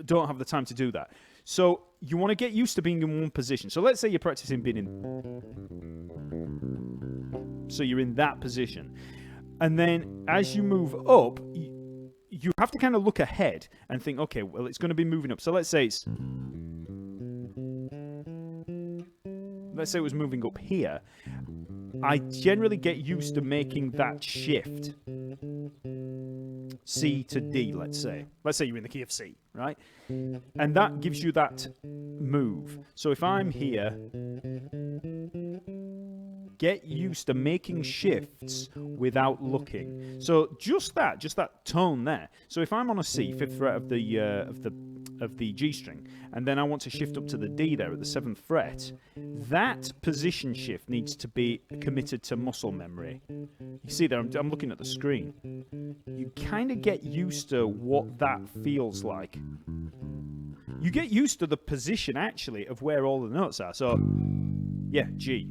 Don't have the time to do that. So you want to get used to being in one position. So let's say you're practicing being in. So you're in that position, and then as you move up. You have to kind of look ahead and think, okay, well, it's going to be moving up. So let's say it was moving up here. I generally get used to making that shift. C to D, let's say. Let's say you're in the key of C, right? And that gives you that move. So if I'm here, get used to making shifts without looking. So just that tone there. So if I'm on a C, 5th fret of the G string, and then I want to shift up to the D there at the 7th fret, that position shift needs to be committed to muscle memory. You see there, I'm looking at the screen. You kind of get used to what that feels like. You get used to the position, actually, of where all the notes are. So, yeah, G.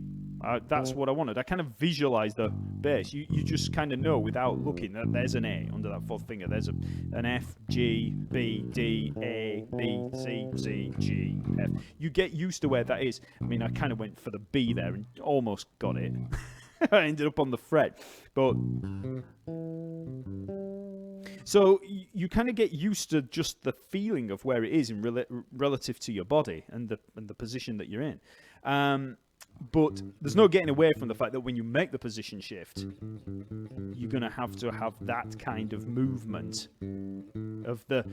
That's what I wanted. I kind of visualize the bass. You just kind of know without looking that there's an A under that 4th finger. There's an F, G, B, D, A, B, C, C, G, F. You get used to where that is. I mean, I kind of went for the B there and almost got it. I ended up on the fret. But so you kind of get used to just the feeling of where it is in relative to your body and the position that you're in. But there's no getting away from the fact that when you make the position shift, you're going to have that kind of movement of the...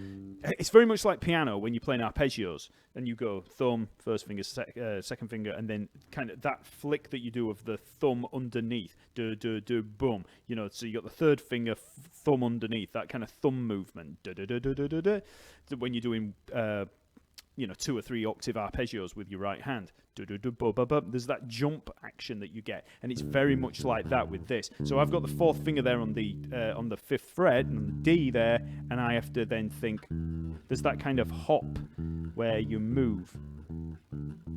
It's very much like piano when you're playing arpeggios and you go thumb, first finger, second finger, and then kind of that flick that you do of the thumb underneath, do, do, do, boom. You know, so you got the 3rd finger, thumb underneath, that kind of thumb movement. Do, do, do, do, do, do, do. When you're doing... 2 or 3 octave arpeggios with your right hand. There's that jump action that you get, and it's very much like that with this. So I've got the 4th finger there on the 5th fret and the D there, and I have to then think. There's that kind of hop where you move.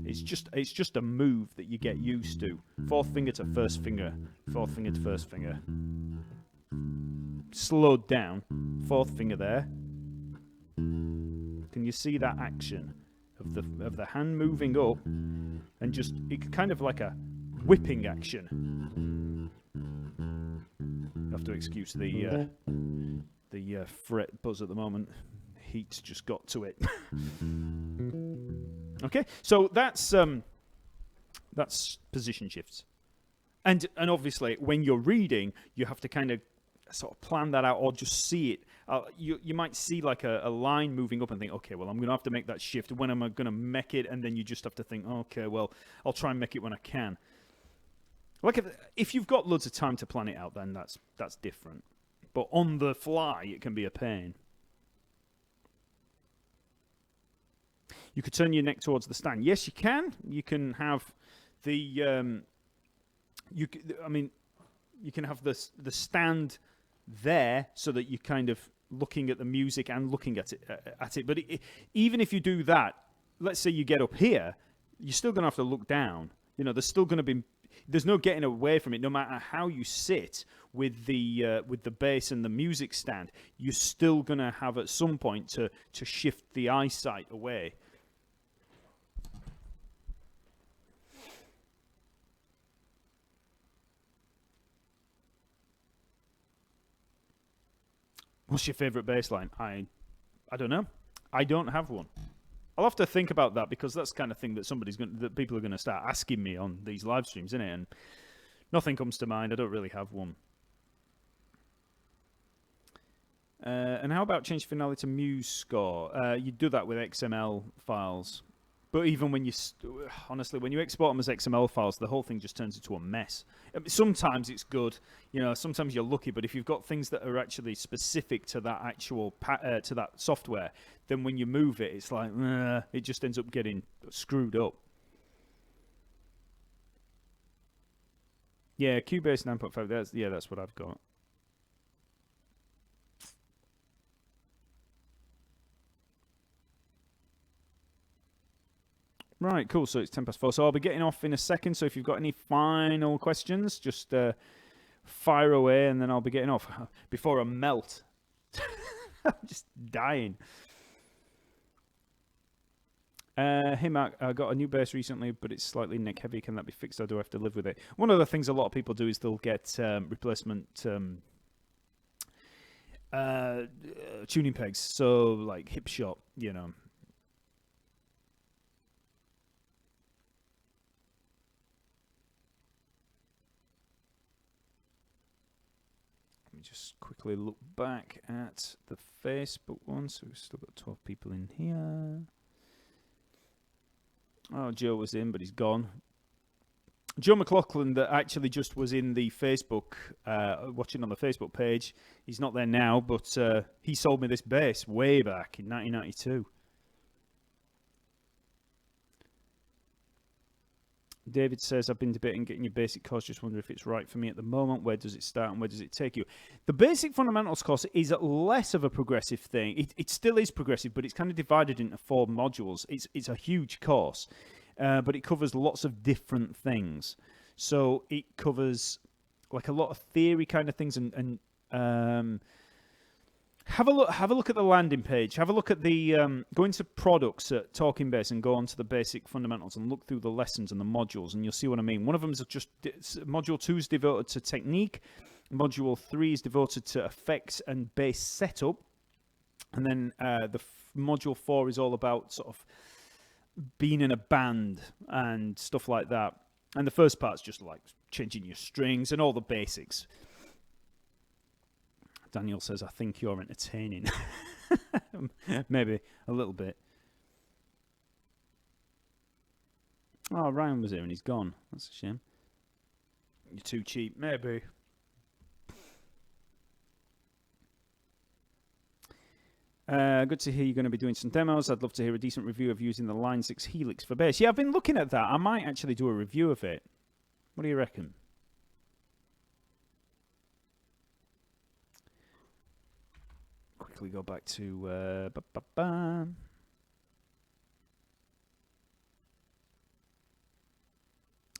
It's just a move that you get used to. 4th finger to 1st finger, 4th finger to 1st finger. Slowed down, 4th finger there. Can you see that action of the hand moving up and just it kind of like a whipping action? You have to excuse the fret buzz at the moment. Heat's just got to it. Okay, so that's position shifts, and obviously when you're reading, you have to kind of sort of plan that out or just see it. You might see like a line moving up and think, okay, well, I'm going to have to make that shift. When am I going to make it? And then you just have to think, okay, well, I'll try and make it when I can. Like if you've got loads of time to plan it out, then that's different. But on the fly, it can be a pain. You could turn your neck towards the stand. Yes, you can. You can have the you can have the stand there so that you kind of looking at the music and looking at it. But even if you do that, let's say you get up here, you're still going to have to look down. There's still going to be... There's no getting away from it. No matter how you sit with the bass and the music stand, you're still going to have at some point to shift the eyesight away. What's your favourite bass line? I don't know. I don't have one. I'll have to think about that because that's the kind of thing that people are going to start asking me on these live streams, isn't it? And nothing comes to mind. I don't really have one. And how about change finale to Muse score? You do that with XML files. But even when honestly, when you export them as XML files, the whole thing just turns into a mess. Sometimes it's good, sometimes you're lucky, but if you've got things that are actually specific to that actual, to that software, then when you move it, it's like, it just ends up getting screwed up. Yeah, Cubase 9.5, that's what I've got. Right, cool. So it's 4:10. So I'll be getting off in a second. So if you've got any final questions, just fire away, and then I'll be getting off before I melt. I'm just dying. Hey Mark, I got a new bass recently, but it's slightly neck heavy. Can that be fixed, or do I have to live with it? One of the things a lot of people do is they'll get replacement tuning pegs. So like hip shot, Just quickly look back at the Facebook one. So we've still got 12 people in here. Oh, Joe was in, but he's gone. Joe McLaughlin, that actually just was in the Facebook, watching on the Facebook page. He's not there now, but he sold me this bass way back in 1992. David says, I've been debating getting your basic course, just wonder if it's right for me at the moment. Where does it start and where does it take you? The basic fundamentals course is less of a progressive thing. It still is progressive, but it's kind of divided into 4 modules. It's a huge course, but it covers lots of different things. So it covers like a lot of theory kind of things, and have a look at the landing page. Have a look at the go into products at Talkingbass and go onto the basic fundamentals and look through the lessons and the modules, and you'll see what I mean. One of them is just module 2 is devoted to technique, module 3 is devoted to effects and bass setup, and then module 4 is all about sort of being in a band and stuff like that. And the first part's just like changing your strings and all the basics. Daniel says, I think you're entertaining. Maybe a little bit. Oh, Ryan was here and he's gone. That's a shame. You're too cheap. Maybe. Good to hear you're going to be doing some demos. I'd love to hear a decent review of using the Line 6 Helix for bass. Yeah, I've been looking at that. I might actually do a review of it. What do you reckon? Quickly go back to...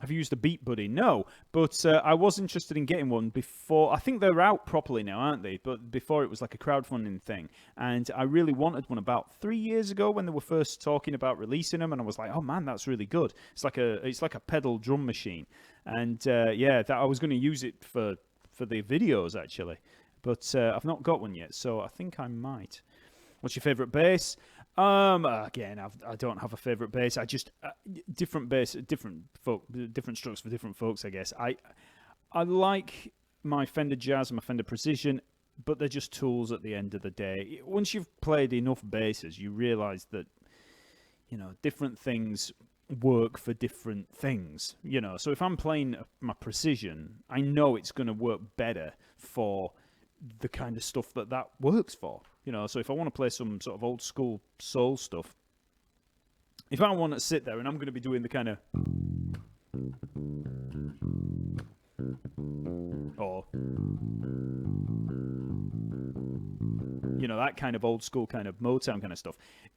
Have you used the Beat Buddy? No, but I was interested in getting one before. I think they're out properly now, aren't they? But before it was like a crowdfunding thing. And I really wanted one about 3 years ago when they were first talking about releasing them. And I was like, oh man, that's really good. It's like a pedal drum machine. And yeah, I was going to use it for the videos actually. But I've not got one yet, so I think I might. What's your favourite bass? Again, I don't have a favourite bass. I just different bass, different strokes for different folks. I guess I like my Fender Jazz and my Fender Precision, but they're just tools at the end of the day. Once you've played enough basses, you realise that different things work for different things. So if I'm playing my Precision, I know it's going to work better for the kind of stuff that works for. So if I want to play some sort of old school soul stuff, if I want to sit there and I'm going to be doing the kind of or that kind of old school kind of Motown kind of stuff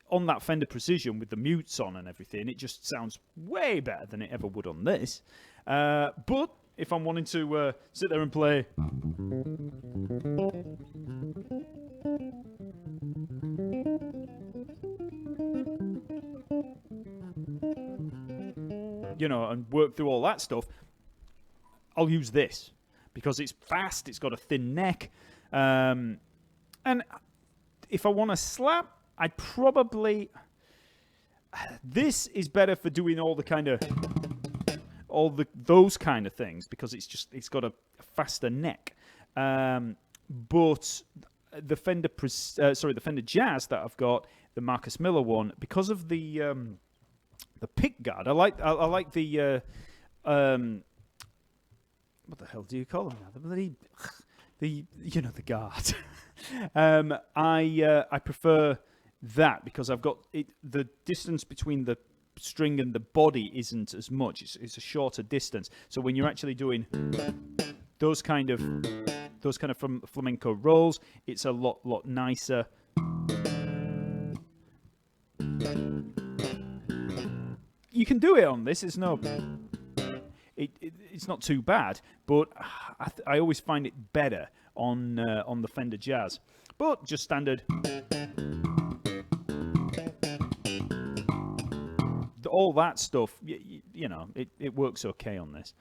on that Fender Precision with the mutes on and everything, it just sounds way better than it ever would on this. But if I'm wanting to sit there and play and work through all that stuff, I'll use this because it's fast, it's got a thin neck, and if I want to slap, I'd probably... This is better for doing all the kind of... those kind of things because it's got a faster neck. But the Fender Jazz that I've got, the Marcus Miller one, because of the pick guard, I like the what the hell do you call them now? The guard. I prefer that because I've got the distance between the string and the body isn't as much. It's a shorter distance. So when you're actually doing those kind of flamenco rolls, it's a lot nicer. You can do it on this. It's not too bad, but I always find it better on the Fender Jazz. But just standard. All that stuff, it works okay on this.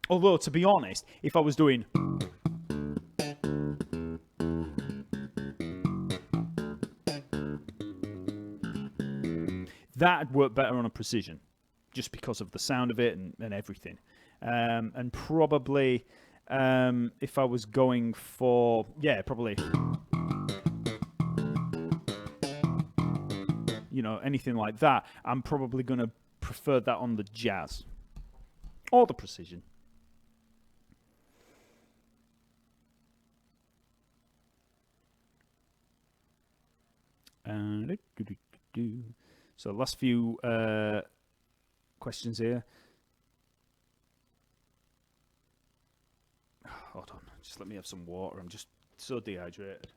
Although, to be honest, if I was doing... that'd work better on a Precision, just because of the sound of it and everything. And probably, if I was going for... Yeah, probably... anything like that, I'm probably going to preferred that on the jazz or the precision. So last few questions here. Hold on, just let me have some water. I'm just so dehydrated.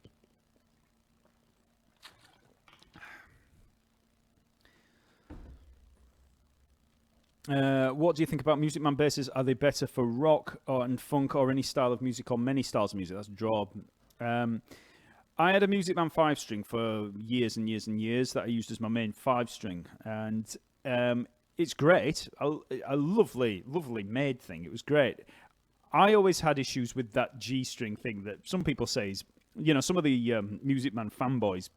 What do you think about Music Man basses? Are they better for rock and funk or any style of music or many styles of music? That's Job. I had a Music Man 5-string for years and years and years that I used as my main 5-string, and it's great. A lovely, lovely made thing. It was great. I always had issues with that G-string thing that some people say is, some of the Music Man fanboys,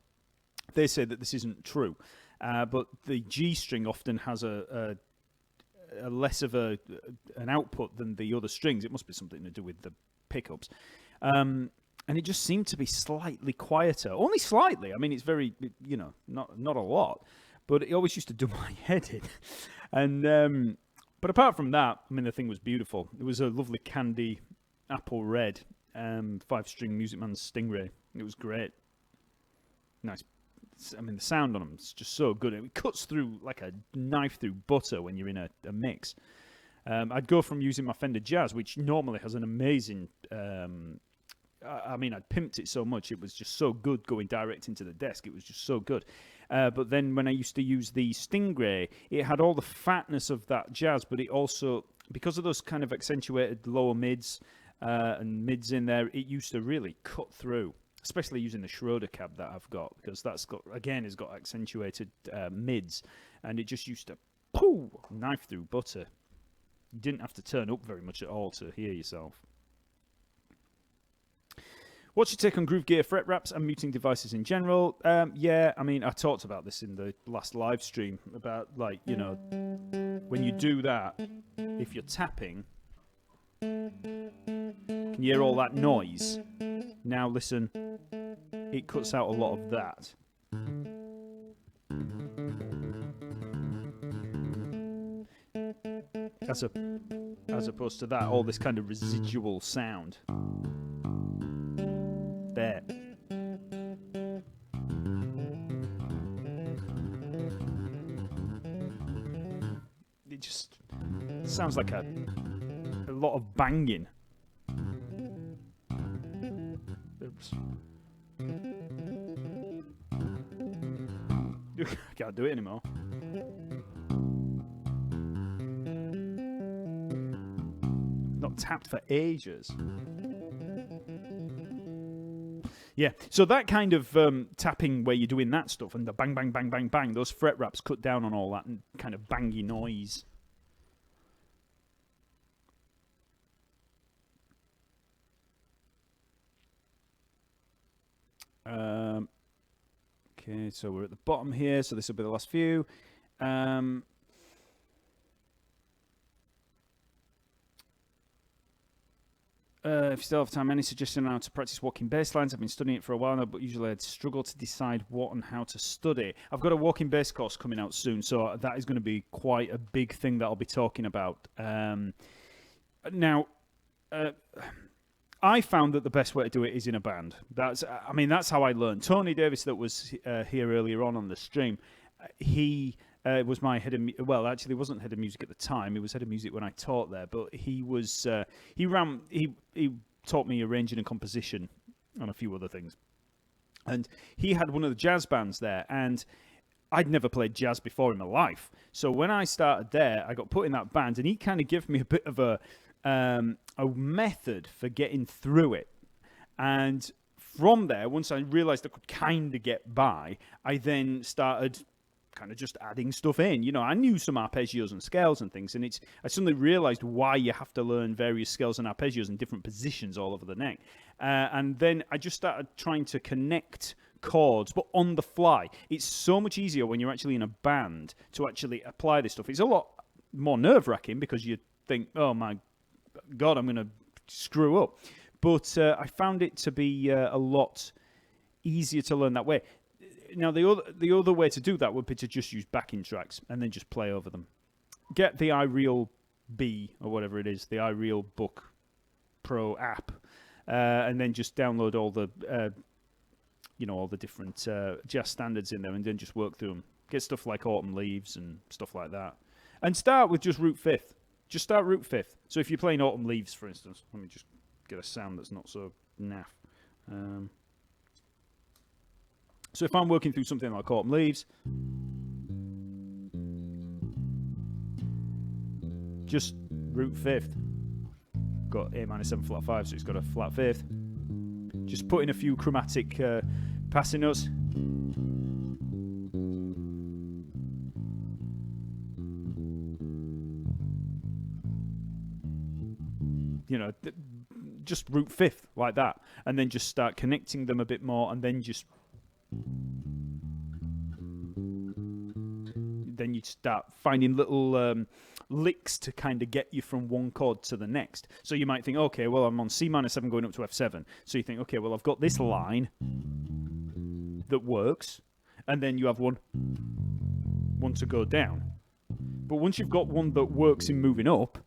they say that this isn't true, but the G-string often has a less of an output than the other strings. It must be something to do with the pickups. And it just seemed to be slightly quieter. Only slightly. I mean, it's very, not a lot. But it always used to do my head in. And but apart from that, I mean, the thing was beautiful. It was a lovely candy apple red 5-string Music Man Stingray. It was great. Nice. I mean, the sound on them is just so good. It cuts through like a knife through butter when you're in a mix. I'd go from using my Fender Jazz, which normally has an amazing... I'd pimped it so much. It was just so good going direct into the desk. It was just so good. But then when I used to use the Stingray, it had all the fatness of that Jazz, but it also, because of those kind of accentuated lower mids and mids in there, it used to really cut through, especially using the Schroeder cab that I've got, because that's got, again, has got accentuated mids, and it just used to knife through butter. You didn't have to turn up very much at all to hear yourself. What's your take on groove gear, fret wraps, and muting devices in general? Yeah, I mean, I talked about this in the last live stream about, when you do that, if you're tapping, can you hear all that noise? Now listen, it cuts out a lot of that. As opposed to that, all this kind of residual sound. There. It just sounds like a lot of banging. Oops. Can't do it anymore. Not tapped for ages. Yeah, so that kind of tapping where you're doing that stuff and the bang, bang, bang, bang, bang, those fret wraps cut down on all that and kind of bangy noise. Okay, so we're at the bottom here, so this will be the last few. If you still have time, any suggestion on how to practice walking bass lines? I've been studying it for a while now, but usually I'd struggle to decide what and how to study. I've got a walking bass course coming out soon, so that is going to be quite a big thing that I'll be talking about. Now, I found that the best way to do it is in a band. That's how I learned. Tony Davis, that was here earlier on the stream, he was my head of... Well, actually, he wasn't head of music at the time. He was head of music when I taught there. But he was... He taught me arranging and composition and a few other things. And he had one of the jazz bands there. And I'd never played jazz before in my life. So when I started there, I got put in that band. And he kind of gave me a bit of a method for getting through it. And from there, once I realized I could kind of get by, I then started kind of just adding stuff in. You know, I knew some arpeggios and scales and things, and I suddenly realized why you have to learn various scales and arpeggios in different positions all over the neck. And then I just started trying to connect chords, but on the fly. It's so much easier when you're actually in a band to actually apply this stuff. It's a lot more nerve-wracking because you think, oh my God, I'm going to screw up. But I found it to be a lot easier to learn that way. Now, the other way to do that would be to just use backing tracks and then just play over them. get the iReal B or whatever it is, the iReal Book Pro app, and then just download all the all the different jazz standards in there, and then just work through them. Get stuff like Autumn Leaves and stuff like that, and start with just root fifth. Just start root fifth. So if you're playing Autumn Leaves, for instance, let me just get a sound that's not so naff. So if I'm working through something like Autumn Leaves, just root fifth. Got A minor 7 flat 5, so it's got a flat fifth. Just put in a few chromatic passing notes. Just root fifth like that, and then just start connecting them a bit more, and then you start finding little licks to kind of get you from one chord to the next. So you might think, okay, well, I'm on C minor 7 going up to F7. So you think, okay, well, I've got this line that works, and then you have one to go down. But once you've got one that works in moving up,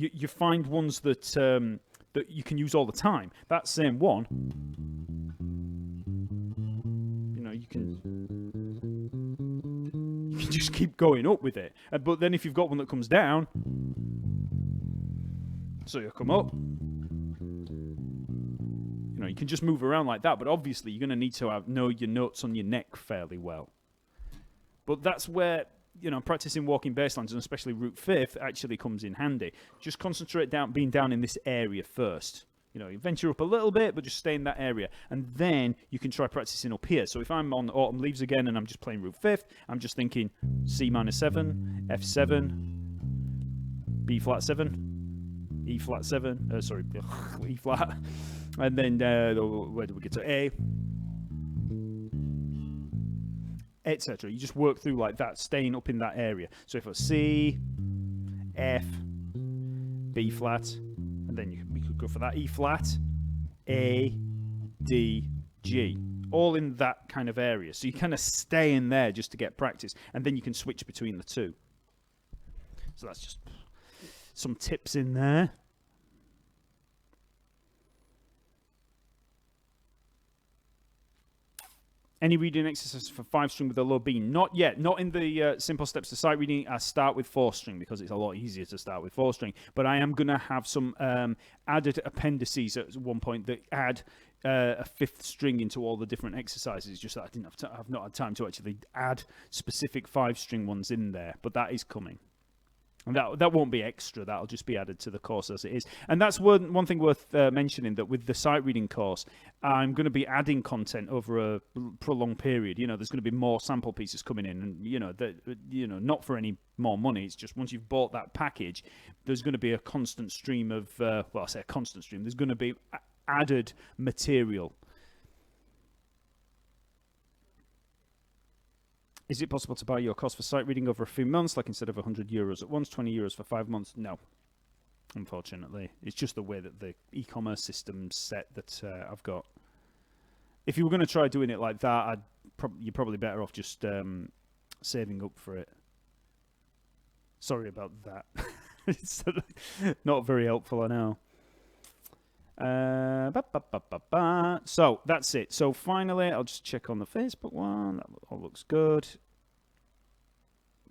you find ones that that you can use all the time. That same one, you can just keep going up with it. But then if you've got one that comes down, so you'll come up, you can just move around like that. But obviously, you're going to need to know your notes on your neck fairly well. But that's where practicing walking bass lines, and especially root fifth, actually comes in handy. Just concentrate being down in this area first. You venture up a little bit, but just stay in that area. And then you can try practicing up here. So if I'm on Autumn Leaves again and I'm just playing root fifth, I'm just thinking C minor 7, F7, B flat 7, E flat 7, E flat. And then where do we get to? A. Etc. You just work through like that, staying up in that area. So if it's C, F, B flat, and then we could go for that E flat, A, D, G, all in that kind of area. So you kind of stay in there just to get practice, and then you can switch between the two. So that's just some tips in there. Any reading exercises for 5-string with a low B? Not yet. Not in the simple steps to sight reading. I start with 4-string because it's a lot easier to start with 4-string. But I am going to have some added appendices at one point that add a 5th string into all the different exercises. Just that I didn't have not had time to actually add specific 5-string ones in there. But that is coming. And that won't be extra. That'll just be added to the course as it is. And that's one thing worth mentioning, that with the sight reading course, I'm going to be adding content over a prolonged period. There's going to be more sample pieces coming in, and not for any more money. It's just once you've bought that package, there's going to be a constant stream of I say a constant stream. There's going to be added material. Is it possible to buy your course for sight reading over a few months, like instead of €100 at once, €20 for 5 months? No, unfortunately. It's just the way that the e-commerce system's set that I've got. If you were going to try doing it like that, you're probably better off just saving up for it. Sorry about that. It's not very helpful, I know. So that's it. So finally, I'll just check on the Facebook one. That all looks good.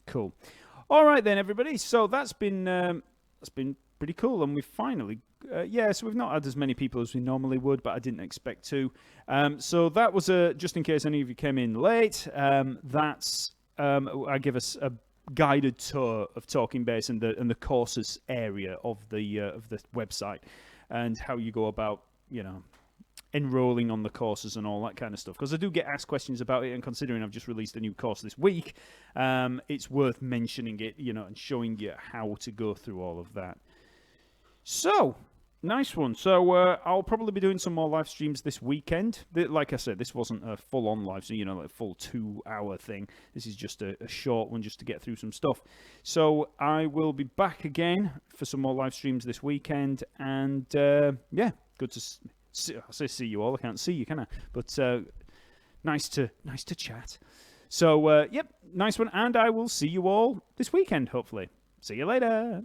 Cool. All right then, everybody. So that's been pretty cool, and we've finally, so we've not had as many people as we normally would, but I didn't expect to. So that was just in case any of you came in late. That's I give us a guided tour of Talkingbass and the courses area of the website, and how you go about, enrolling on the courses and all that kind of stuff. Because I do get asked questions about it, and considering I've just released a new course this week, it's worth mentioning it, and showing you how to go through all of that. So, nice one. So, I'll probably be doing some more live streams this weekend. Like I said, this wasn't a full-on live stream, like a full 2-hour thing. This is just a short one just to get through some stuff. So, I will be back again for some more live streams this weekend. And, good to see. I say see you all. I can't see you, can I? But nice to chat. So, yep, nice one. And I will see you all this weekend, hopefully. See you later.